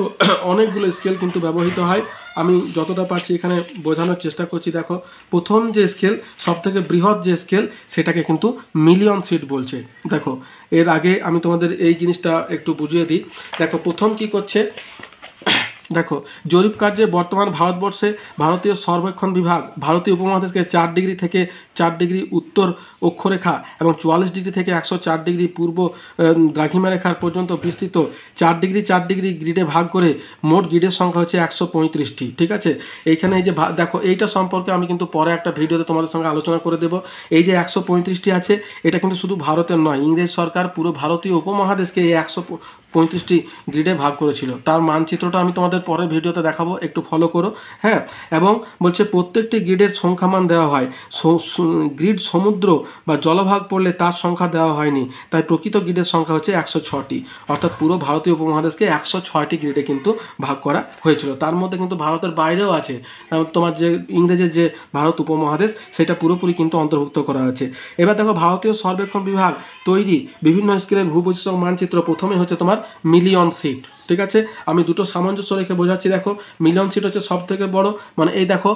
অনেকগুলো স্কেল কিন্তু ব্যবহৃত হয়, আমি যতটা পারছি এখানে বোঝানোর চেষ্টা করছি। দেখো প্রথম যে স্কেল, সবথেকে বৃহৎ যে স্কেল, সেটাকে কিন্তু মিলিয়ন সিট বলছে। দেখো এর আগে আমি তোমাদের এই জিনিসটা একটু বুঝিয়ে দিই। দেখো প্রথম কি করছে, দেখো জরিপ কার্যে বর্তমান ভারতবর্ষে ভারতীয় সর্বেক্ষণ বিভাগ ভারতীয় উপমহাদেশকে 4 ডিগ্রি থেকে 4 ডিগ্রি উত্তর অক্ষরেখা এবং 44 ডিগ্রি থেকে 104 ডিগ্রি পূর্ব দ্রাঘিমা রেখার পর্যন্ত বিস্তৃত 4 ডিগ্রি 4 ডিগ্রি গ্রিডে ভাগ করে মোট গ্রিডের সংখ্যা হচ্ছে 135টি। ঠিক আছে, এইখানে এই যে দেখো এইটা সম্পর্কে আমি কিন্তু পরে একটা ভিডিওতে তোমাদের সঙ্গে আলোচনা করে দেবো। এই যে 135টি আছে, এটা কিন্তু শুধু ভারতের নয়, ইংরেজ সরকার পুরো ভারতীয় উপমহাদেশকে এই 135টি গ্রিডে ভাগ করেছিল। তার মানচিত্রটা আমি তোমাদের পরের ভিডিওতে দেখাবো, একটু ফলো করো। হ্যাঁ, এবং বলছে প্রত্যেকটি গ্রিডের সংখ্যামান দেওয়া হয়, গ্রিড সমুদ্র বা জলভাগ পড়লে তার সংখ্যা দেওয়া হয়নি, তাই প্রকৃত গ্রিডের সংখ্যা হচ্ছে 106টি। অর্থাৎ পুরো ভারতীয় উপমহাদেশকে 106টি গ্রিডে কিন্তু ভাগ করা হয়েছিল। তার মধ্যে কিন্তু ভারতের বাইরেও আছে, তোমার যে ইংরেজের যে ভারত উপমহাদেশ, সেটা পুরোপুরি কিন্তু অন্তর্ভুক্ত করা হয়েছে। এবার দেখো ভারতীয় সর্বেক্ষণ বিভাগ তৈরি বিভিন্ন স্কেলের ভূবৈচিত্র্য মানচিত্র প্রথমে হচ্ছে তোমার মিলিয়ন সিট। ঠিক আছে, আমি দুটো সামঞ্জস্য রেখে বোঝাচ্ছি। দেখো মিলিয়ন সিট হচ্ছে সব থেকে বড়, মানে এই দেখো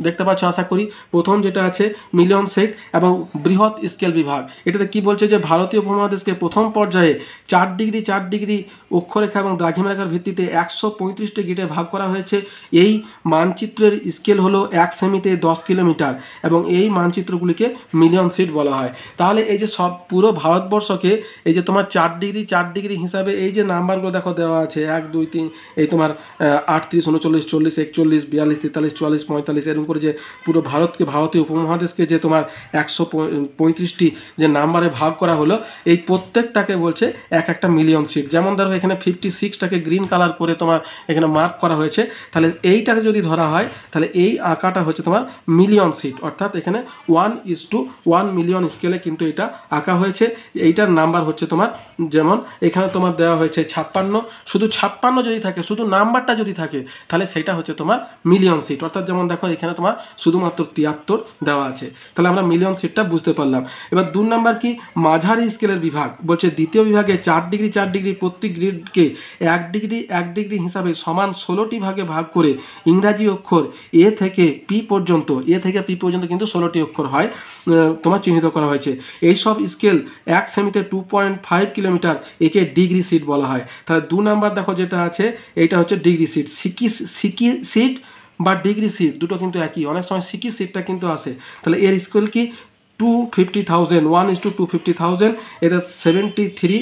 দেখতে পাচ্ছ আশা করি, প্রথম যেটা আছে মিলিয়ন সিট এবং বৃহৎ স্কেল বিভাগ। এটাতে কি বলছে যে ভারতীয় উপমহাদেশকে প্রথম পর্যায়ে 4 ডিগ্রি 4 ডিগ্রি অক্ষরেখা এবং দ্রাঘিমা রেখার ভিত্তিতে 135টি গ্রিডে ভাগ করা হয়েছে। এই মানচিত্রের স্কেল হলো 1 সেমিতে 10 কিলোমিটার এবং এই মানচিত্রগুলিকে মিলিয়ন সিট বলা হয়। তাহলে এই যে সব পুরো ভারতবর্ষকে এই যে তোমার 4 ডিগ্রি 4 ডিগ্রি হিসাবে এই যে নাম্বারগুলো দেখো দেওয়া আছে 1 2 3, এই তোমার 38 39 40 41 42 43 44 45 এরকম করে যে পুরো ভারতকে, ভারতীয় উপমহাদেশকে যে তোমার 135টি যে নাম্বারে ভাগ করা হলো, এই প্রত্যেকটাকে বলছে এক একটা মিলিয়ন সিট। যেমন ধরো এখানে 56টাকে গ্রিন কালার করে তোমার এখানে মার্ক করা হয়েছে, তাহলে এইটাকে যদি ধরা হয় তাহলে এই আঁকাটা হচ্ছে তোমার মিলিয়ন সিট। অর্থাৎ এখানে 1:1 মিলিয়ন স্কেলে কিন্তু এটা আঁকা হয়েছে। এইটার নাম্বার হচ্ছে তোমার, যেমন এখানে তোমার দেওয়া হয়েছে 56, শুধু 56 যদি থাকে, শুধু নাম্বারটা যদি থাকে, তাহলে সেটা হচ্ছে তোমার মিলিয়ন সিট। অর্থাৎ যেমন দেখো এখানে তোমার শুধুমাত্র 73 দেওয়া আছে, তাহলে আমরা মিলিয়ন সিটটা বুঝতে পারলাম। এবার 2 নাম্বার কি, মাঝারি স্কেলের বিভাগ বলছে দ্বিতীয় বিভাগে 4 ডিগ্রি 4 ডিগ্রি প্রতি গ্রিডকে 1 ডিগ্রি 1 ডিগ্রি হিসাবে সমান 16টি ভাগে ভাগ করে ইংরাজি অক্ষর এ থেকে পি পর্যন্ত, এ থেকে পি পর্যন্ত কিন্তু 16টি অক্ষর হয় তোমার চিহ্নিত করা হয়েছে। এই সব স্কেল 1 সেমিতে 2.5 কিলোমিটার, একে ডিগ্রি সিট বলা হয়। তাহলে 2 নাম্বার দেখো যেটা আছে, এইটা হচ্ছে ডিগ্রি সিট। সিকি সিট বা ডিগ্রি সিট দুটো কিন্তু একই, অনেক সময় সিকি সিটটা কিন্তু আসে। তাহলে এর স্কেল কি 250,000, 1:250,000, এটা 73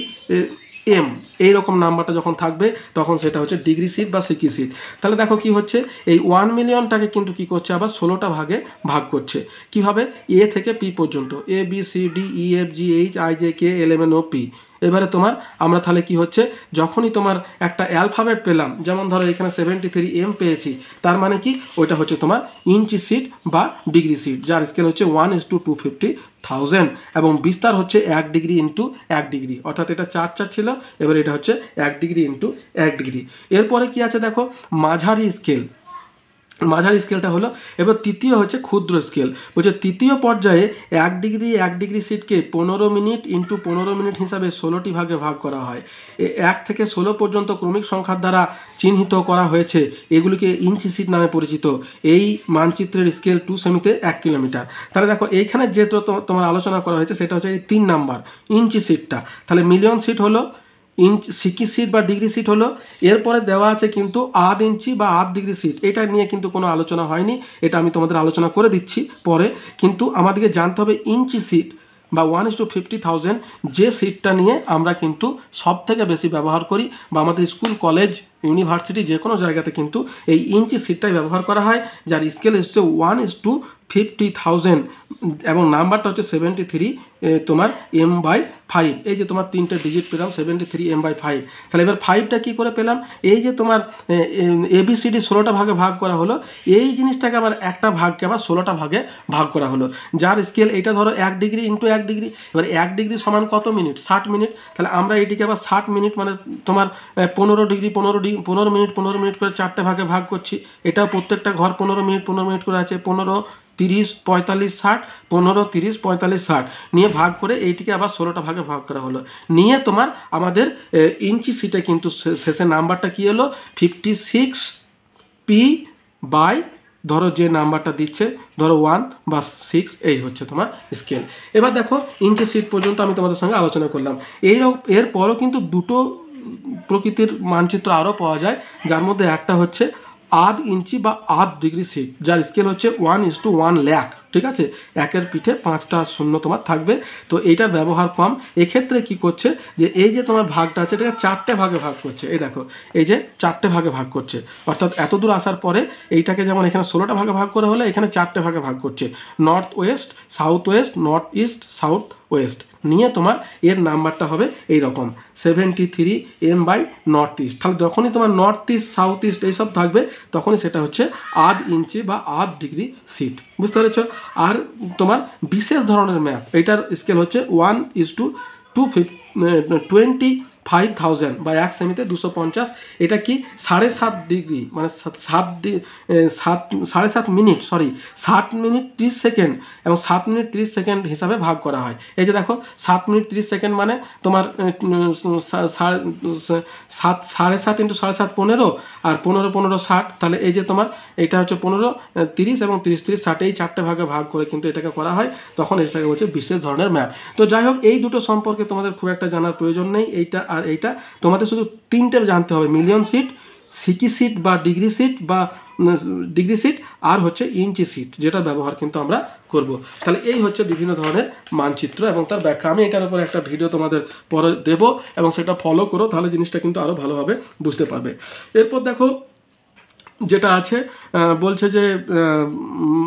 এম, এইরকম নাম্বারটা যখন থাকবে তখন সেটা হচ্ছে ডিগ্রি সিট বা সিকি সিট। তাহলে দেখো কি হচ্ছে, এই 1 মিলিয়নটাকে কিন্তু কি করছে, আবার 16টা ভাগে ভাগ করছে। কিভাবে, এ থেকে পি পর্যন্ত, A B C D E F G H I J K L M N O P. এবারে তোমার আমরা তাহলে কি হচ্ছে, যখনই তোমার একটা অ্যালফাবেট পেলাম, যেমন ধরো এখানে 73 এম পেয়েছি, তার মানে কি ওইটা হচ্ছে তোমার ইঞ্চি সিট বা ডিগ্রি সিট, যার স্কেল হচ্ছে 1:250,000 এবং বিস্তার হচ্ছে 1 ডিগ্রি ইন্টু 1 ডিগ্রি। অর্থাৎ এটা 4 ছিল, এবার এটা হচ্ছে 1 ডিগ্রি ইন্টু 1 ডিগ্রি। এরপরে কি আছে দেখো, মাঝারি স্কেল। মাঝারি স্কেলটা হলো, এবার তৃতীয় হচ্ছে ক্ষুদ্র স্কেল। বলছে তৃতীয় পর্যায়ে 1 ডিগ্রি 1 ডিগ্রি সিটকে 15 মিনিট ইন্টু 15 মিনিট হিসাবে 16টি ভাগে ভাগ করা হয়। 1 থেকে 16 পর্যন্ত ক্রমিক সংখ্যার দ্বারা চিহ্নিত করা হয়েছে, এগুলিকে ইঞ্চি সিট নামে পরিচিত। এই মানচিত্রের স্কেল 2 সেমিতে 1 কিলোমিটার। তাহলে দেখো এইখানে যেহেতু তোমার আলোচনা করা হয়েছে, সেটা হচ্ছে এই 3 নাম্বার ইঞ্চি সিটটা। তাহলে মিলিয়ন সিট হলো, ইঞ্চ সিকি সিট বা ডিগ্রি সিট হলো। এরপরে দেওয়া আছে কিন্তু 1/2 ইঞ্চি বা 1/2 ডিগ্রি সিট, এটা নিয়ে কিন্তু কোনো আলোচনা হয়নি, এটা আমি তোমাদের আলোচনা করে দিচ্ছি পরে। কিন্তু আমাদেরকে জানতে হবে ইঞ্চি সিট বা 1:50,000 যে সিটটা নিয়ে আমরা কিন্তু সব থেকে বেশি ব্যবহার করি, বা আমাদের স্কুল কলেজ ইউনিভার্সিটি যে কোনো জায়গাতে কিন্তু এই ইঞ্চি সিটটাই ব্যবহার করা হয়, যার স্কেল হচ্ছে 1:50,000 50,000 এবং নাম্বারটা হচ্ছে 73 তোমার m/5। এই যে তোমার 3টে ডিজিট পেলাম 73 m/5। তাহলে এবার 5টা কী করে পেলাম, এই যে তোমার ABCD 16টা ভাগে ভাগ করা হলো, এই জিনিসটাকে আবার একটা ভাগকে আবার 16টা ভাগে ভাগ করা হলো, যার স্কেল এইটা ধরো 1 ডিগ্রি ইন্টু 1 ডিগ্রি। এবার 1 ডিগ্রি সমান কত মিনিট, 60 মিনিট। তাহলে আমরা এটিকে আবার 60 মিনিট মানে তোমার 15 ডিগ্রি 15 মিনিট করে 4টে ভাগে ভাগ করছি। এটাও প্রত্যেকটা ঘর 15 মিনিট করে আছে, 15, 30, 45, 60, 15, 30, 45, 60 নিয়ে ভাগ করে এইটিকে আবার 16টা ভাগে ভাগ করা হলো। নিয়ে তোমার আমাদের ইঞ্চি সিটে কিন্তু শেষে নাম্বারটা কী হলো 56 p/, ধরো যে নাম্বারটা দিচ্ছে ধরো 1 বা 6, এই হচ্ছে তোমার স্কেল। এবার দেখো ইঞ্চি সিট পর্যন্ত আমি তোমাদের সঙ্গে আলোচনা করলাম। এরপরও কিন্তু দুটো প্রকৃতির মানচিত্র আরও পাওয়া যায়, যার মধ্যে একটা হচ্ছে আধ ইঞ্চি বা আধ ডিগ্রি সিট, যার স্কেল হচ্ছে 1:1 লাখ। ঠিক আছে, একের পিঠে 5টা শূন্য তোমার থাকবে। তো এইটার ব্যবহার কম। এক্ষেত্রে কি করছে যে এই যে তোমার ভাগটা আছে এটাকে 4টে ভাগে ভাগ করছে। এই দেখো এই যে 4টে ভাগে ভাগ করছে, অর্থাৎ এত দূর আসার পরে এইটাকে যেমন এখানে 16টা ভাগে ভাগ করে হলে এখানে 4টে ভাগে ভাগ করছে, north West, south West, north east, south West. নিয়ে তোমার এর নাম্বারটা হবে এই রকম 73 m/নর্থ ইস্ট। তাহলে যখনই তোমার নর্থ ইস্ট, সাউথ ইস্ট এইসব থাকবে তখনই সেটা হচ্ছে আধ ইঞ্চি বা আধ ডিগ্রি সিট। বুঝতে পেরেছ? আর তোমার বিশেষ ধরনের ম্যাপ, এইটার স্কেল হচ্ছে 1:25,000 বা 1 সেমিতে 250। এটা কি 7.5 ডিগ্রি মানে 7.5 মিনিট 7 মিনিট 30 সেকেন্ড এবং 7 মিনিট 30 সেকেন্ড হিসাবে ভাগ করা হয়। এই যে দেখো 7 মিনিট 30 সেকেন্ড মানে তোমার 7.5 ইন্টু 7.5 15, আর 15 60। তাহলে এই যে তোমার এটা হচ্ছে 15, 30 এবং 30 30 60, এই 4টে ভাগে ভাগ করে কিন্তু এটাকে করা হয়, তখন এটাকে হচ্ছে বিশেষ ধরনের ম্যাপ। তো যাই হোক, এই দুটো সম্পর্কে তোমাদের খুব একটা জানার প্রয়োজন নেই। এইটা আর এইটা তোমাদের শুধু 3টে জানতে হবে, মিলিয়ন সিট, সিকি সিট বা ডিগ্রি সিট বা ডিগ্রি সিট, আর হচ্ছে ইঞ্চি সিট, যেটা ব্যবহার কিন্তু আমরা করব। তাহলে এই হচ্ছে বিভিন্ন ধরনের মানচিত্র এবং তার ব্যাখ্যা। আমি এটার উপর একটা ভিডিও তোমাদের পরে দেবো এবং সেটা ফলো করো, তাহলে জিনিসটা কিন্তু আরও ভালোভাবে বুঝতে পারবে। এরপর দেখো যেটা আছে বলছে যে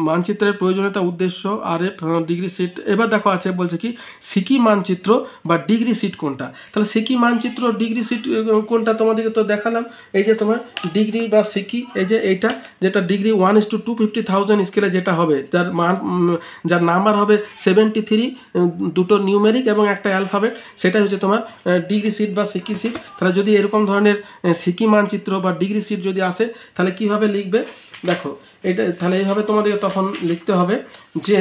মানচিত্রের প্রয়োজনীয়তা, উদ্দেশ্য, RF, ডিগ্রি সিট। এবার দেখো আছে বলছে কি সিকি মানচিত্র বা ডিগ্রি সিট কোনটা। তাহলে সিকি মানচিত্র ডিগ্রি সিট কোনটা তোমাদেরকে তো দেখালাম। এই যে তোমার ডিগ্রি বা সিকি, এই যে এইটা যেটা ডিগ্রি 1:250,000 স্কেলে যেটা হবে, যার নাম্বার হবে 73, দুটো নিউমেরিক এবং একটা অ্যালফাবেট, সেটাই হচ্ছে তোমার ডিগ্রি সিট বা সিকি সিট। তাহলে যদি এরকম ধরনের সিকি মানচিত্র বা ডিগ্রি সিট যদি আসে তাহলে কিভাবে লিখবে দেখো এটা। তাহলে এইভাবে তোমাদেরকে তখন লিখতে হবে যে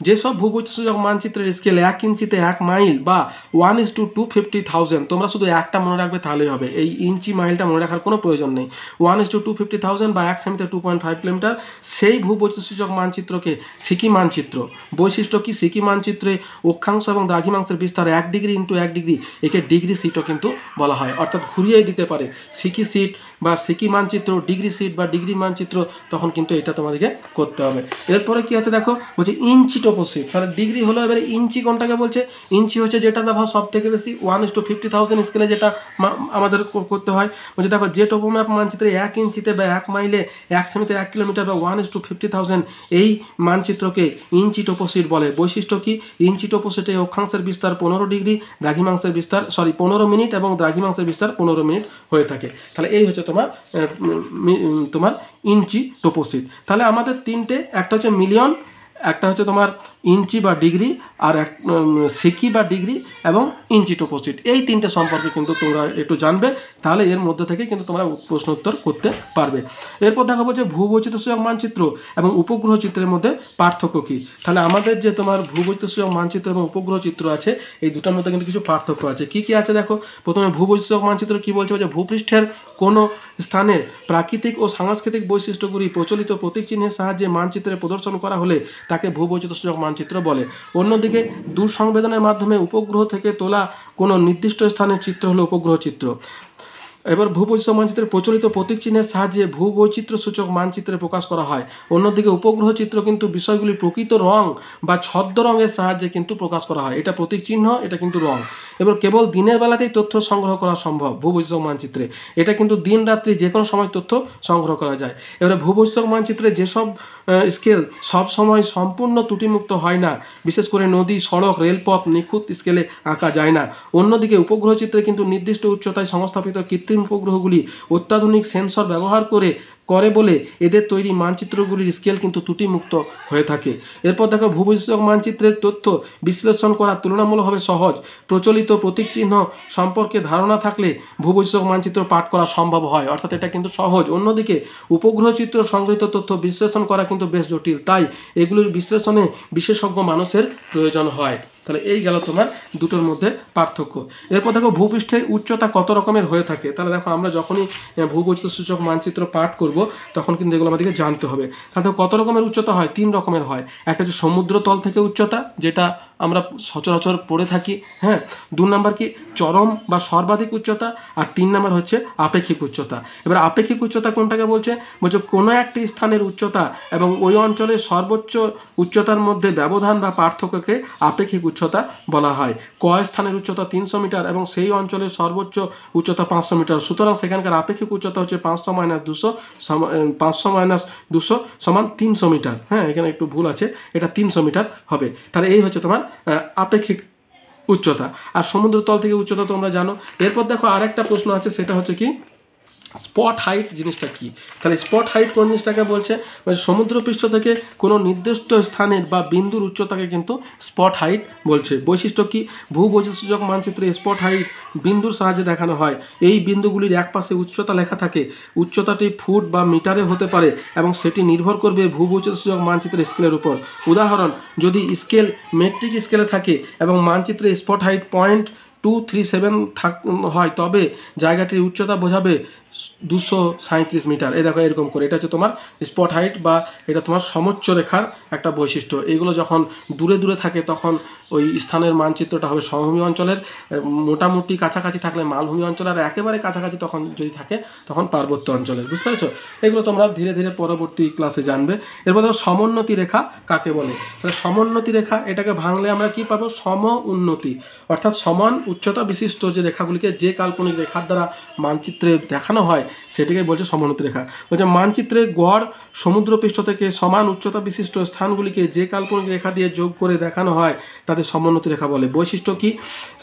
যেসব ভূবৈচিত্র্যসূচক মানচিত্রের স্কেল 1 ইঞ্চিতে 1 মাইল বা 1:250,000, তোমরা শুধু একটা মনে রাখবে তাহলেই হবে, এই ইঞ্চি মাইলটা মনে রাখার কোনো প্রয়োজন নেই। 1:250,000 বা 1 সেমিতে 2.5 কিলোমিটার, সেই ভূবৈচিত্র্যসূচক মানচিত্রকে সিকি মানচিত্র। বৈশিষ্ট্য কি, সিকি মানচিত্রে অক্ষাংশ এবং দ্রাঘিমাংশের বিস্তার 1 ডিগ্রি ইন্টু 1 ডিগ্রি, একে ডিগ্রি সিটও কিন্তু বলা হয়, অর্থাৎ ঘুরিয়ে দিতে পারে সিকি সিট বা সিকি মানচিত্র, ডিগ্রি সিট বা ডিগ্রি মানচিত্র, তখন কিন্তু এটা তোমাদেরকে করতে হবে। এরপরে কি আছে দেখো, বলছে ইঞ্চি টোপোসিট। তাহলে ডিগ্রি হলো, এবারে ইঞ্চি কোনটাকে বলছে, ইঞ্চি হচ্ছে যেটার ব্যবহার সব থেকে বেশি 1:50,000 স্কেলে যেটা আমাদের করতে হয়। বলছে দেখো যে টোপোম্যাপ মানচিত্রে 1 ইঞ্চিতে বা 1 মাইলে 1 সেমিতে 1 কিলোমিটার বা 1:50,000, এই মানচিত্রকে ইঞ্চি টোপোসিট বলে। বৈশিষ্ট্য কি, ইঞ্চি টোপোসিটে অক্ষাংশের বিস্তার 15 ডিগ্রি, দ্রাঘিমাংশের বিস্তার 15 মিনিট এবং দ্রাঘিমাংশের বিস্তার 15 মিনিট হয়ে থাকে। তাহলে এই হচ্ছে তোমার ইঞ্চি টোপোসিট। তাহলে আমাদের 3টে, একটা হচ্ছে মিলিয়ন, একটা হচ্ছে তোমার ইঞ্চি বা ডিগ্রি, আর সিকি বা ডিগ্রি এবং ইঞ্চি টোপোসিট। এই 3টে সম্পর্কে কিন্তু তোমরা একটু জানবে, তাহলে এর মধ্যে থেকে কিন্তু তোমরা প্রশ্ন উত্তর করতে পারবে। এরপর দেখা বলছে ভূবৈচিত্র্যসূচক মানচিত্র এবং উপগ্রহ চিত্রের মধ্যে পার্থক্য কী। তাহলে আমাদের যে তোমার ভূবৈচিত্র্যসূচক মানচিত্র এবং উপগ্রহ চিত্র আছে, এই দুটোর মধ্যে কিন্তু কিছু পার্থক্য আছে। কি কি আছে দেখো, প্রথমে ভূবৈচিত্র্যসূচক মানচিত্র কি বলছে, যে ভূপৃষ্ঠের কোনো স্থানের প্রাকৃতিক ও সাংস্কৃতিক বৈশিষ্ট্যগুলি প্রচলিত প্রতীক চিহ্নের সাহায্যে মানচিত্রে প্রদর্শন করা হলে তাকে ভূবৈচিত্র্যসূচক মানচিত্র বলে। অন্যদিকে দূর সংবেদনের মাধ্যমে উপগ্রহ থেকে তোলা কোনো নির্দিষ্ট স্থানের চিত্র হলো উপগ্রহ চিত্র। এবার ভূবৈচিত্র্য মানচিত্রের প্রচলিত প্রতীক চিহ্নের সাহায্যে ভূবৈচিত্র্য সূচক মানচিত্রে প্রকাশ করা হয়। অন্যদিকে উপগ্রহ চিত্র কিন্তু বিষয়গুলি প্রকৃত রং বা ছদ্ম রঙের সাহায্যে কিন্তু প্রকাশ করা হয়। এটা প্রতীক চিহ্ন, এটা কিন্তু রং। এবার কেবল দিনের বেলাতেই তথ্য সংগ্রহ করা সম্ভব ভূবৈচিত্র্য মানচিত্রে, এটা কিন্তু দিন রাত্রি যে কোনো সময় তথ্য সংগ্রহ করা যায়। এবারে ভূবৈচিত্র্য মানচিত্রে যেসব স্কেল সবসময় সম্পূর্ণ ত্রুটিমুক্ত হয় না, বিশেষ করে নদী, সড়ক, রেলপথ নিখুঁত স্কেলে আঁকা যায় না। অন্যদিকে উপগ্রহ চিত্রে কিন্তু নির্দিষ্ট উচ্চতায় সংস্থাপিত কৃত্রিম উপগ্রহগুলি অত্যাধুনিক সেন্সর ব্যবহার করে বলে এদের তৈরি মানচিত্রগুলির স্কেল কিন্তু ত্রুটিমুক্ত হয়ে থাকে। এরপর দেখো ভূবৈচিত্র্য মানচিত্রের তথ্য বিশ্লেষণ করা তুলনামূলকভাবে সহজ। প্রচলিত প্রতীক চিহ্ন সম্পর্কে ধারণা থাকলে ভূবৈচিত্র্য মানচিত্র পাঠ করা সম্ভব হয়, অর্থাৎ এটা কিন্তু সহজ। অন্যদিকে উপগ্রহ চিত্র সংগৃহীত তথ্য বিশ্লেষণ করা কিন্তু বেশ জটিল, তাই এগুলির বিশ্লেষণে বিশেষজ্ঞ মানুষের প্রয়োজন হয়। তাহলে এই গেল তোমার দুটোর মধ্যে পার্থক্য। এরপর দেখো ভূপৃষ্ঠের উচ্চতা কত রকমের হয়ে থাকে। তাহলে দেখো আমরা যখনই ভূবৈচিত্র্য সূচক মানচিত্র পাঠ করব তখন কিন্তু এগুলো আমাদেরকে জানতে হবে। তাহলে কত রকমের উচ্চতা হয়? 3 রকমের হয়। একটা হচ্ছে সমুদ্র তল থেকে উচ্চতা, যেটা আমরা সচরাচর পড়ে থাকি, হ্যাঁ। 2 নম্বর কি চরম বা সর্বাধিক উচ্চতা, আর 3 নম্বর হচ্ছে আপেক্ষিক উচ্চতা। এবার আপেক্ষিক উচ্চতা কোনটাকে বলছে? বলছে কোনো একটি স্থানের উচ্চতা এবং ওই অঞ্চলের সর্বোচ্চ উচ্চতার মধ্যে ব্যবধান বা পার্থক্যকে আপেক্ষিক উচ্চতা বলা হয়। ক স্থানের উচ্চতা 300 মিটার এবং সেই অঞ্চলের সর্বোচ্চ উচ্চতা 500 মিটার, সুতরাং সেখানকার আপেক্ষিক উচ্চতা হচ্ছে 500 - 200 সমান 300 মিটার। হ্যাঁ, এখানে একটু ভুল আছে, এটা 300 মিটার হবে। তাহলে এই হচ্ছে তোমার আপেক্ষিক উচ্চতা। আর সমুদ্র তল থেকে উচ্চতা তোমরা জানো। এরপর দেখো আরেকটা প্রশ্ন আছে, সেটা হচ্ছে কি স্পট হাইট জিনিসটা কি। তাহলে স্পট হাইট কোন জিনিসটাকে বলছে? সমুদ্রপৃষ্ঠ থেকে কোনো নির্দিষ্ট স্থানের বা বিন্দুর উচ্চতাকে কিন্তু স্পট হাইট বলছে। বৈশিষ্ট্য কি? ভূবৈচিত্র্যসূচক মানচিত্রে স্পট হাইট বিন্দুর সাহায্যে দেখানো হয়। এই বিন্দুগুলির একপাশে উচ্চতা লেখা থাকে। উচ্চতাটি ফুট বা মিটারে হতে পারে এবং সেটি নির্ভর করবে ভূবৈচিত্র্যসূচক মানচিত্রের স্কেলের উপর। উদাহরণ, যদি স্কেল মেট্রিক স্কেলে থাকে এবং মানচিত্রে স্পট হাইট 0.237 হয়, তবে জায়গাটির উচ্চতা বোঝাবে 237 মিটার। এই দেখো এরকম করে, এটা হচ্ছে তোমার স্পট হাইট বা এটা তোমার সমোচ্চ রেখার একটা বৈশিষ্ট্য। এইগুলো যখন দূরে দূরে থাকে তখন ওই স্থানের মানচিত্রটা হবে সমভূমি অঞ্চলের, মোটামুটি কাছাকাছি থাকলে মালভূমি অঞ্চল, আর একেবারে কাছাকাছি তখন যদি থাকে তখন পার্বত্য অঞ্চলের। বুঝতে পেরেছো? এগুলো তোমরা ধীরে ধীরে পরবর্তী ক্লাসে জানবে। এরপর দেখো সমোন্নতি রেখা কাকে বলে। তাহলে সমোন্নতি রেখা, এটাকে ভাঙলে আমরা কি পাবো? সম উন্নতি, অর্থাৎ সমান উচ্চতা বিশিষ্ট যে রেখাগুলিকে যে কাল্পনিক রেখার দ্বারা মানচিত্রে দেখানো হয় সেটিকে বলছে সমোন্নতি রেখা। বলছে মানচিত্রে গড় সমুদ্রপৃষ্ঠ থেকে সমান উচ্চতা বিশিষ্ট স্থানগুলিকে যে কাল্পনিক রেখা দিয়ে যোগ করে দেখানো হয় তাদের সমোন্নতি রেখা বলে। বৈশিষ্ট্য কি?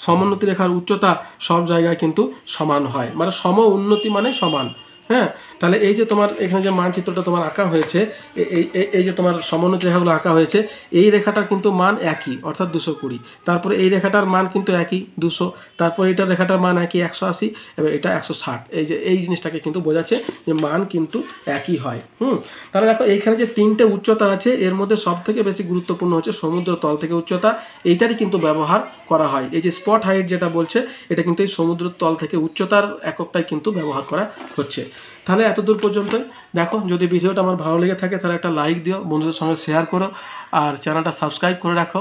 সমোন্নতি রেখার উচ্চতা সব জায়গায় কিন্তু সমান হয়, মানে সম উন্নতি মানে সমান। হ্যাঁ, তাহলে এই যে তোমার এখানে যে মানচিত্রটা তোমার আঁকা হয়েছে, এই যে তোমার সমোন্নতি রেখাগুলো আঁকা হয়েছে, এই রেখাটার কিন্তু মান একই, অর্থাৎ 220। তারপরে এই রেখাটার মান কিন্তু একই 200, তারপরে এটার রেখাটার মান একই 180, এবং এটা 160। এই যে এই জিনিসটাকে কিন্তু বোঝাচ্ছে যে মান কিন্তু একই হয়। তাহলে দেখো এইখানে যে 3টে উচ্চতা আছে, এর মধ্যে সব থেকে বেশি গুরুত্বপূর্ণ হচ্ছে সমুদ্র তল থেকে উচ্চতা। এইটারই কিন্তু ব্যবহার করা হয়। এই যে স্পট হাইট যেটা বলছে, এটা কিন্তু এই সমুদ্র তল থেকে উচ্চতার এককটাই কিন্তু ব্যবহার করা হচ্ছে। তাহলে এতদূর পর্যন্তই। দেখো, যদি ভিডিওটা আমার ভালো লেগে থাকে তাহলে একটা লাইক দিও, বন্ধুদের সঙ্গে শেয়ার করো, আর চ্যানেলটা সাবস্ক্রাইব করে রাখো।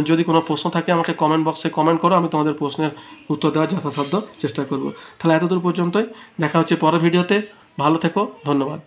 যদি কোনো প্রশ্ন থাকে আমাকে কমেন্ট বক্সে কমেন্ট করো, আমি তোমাদের প্রশ্নের উত্তর দেওয়ার যথাসাধ্য চেষ্টা করব। তাহলে এতদূর পর্যন্তই, দেখা হচ্ছে পরের ভিডিওতে। ভালো থেকো, ধন্যবাদ।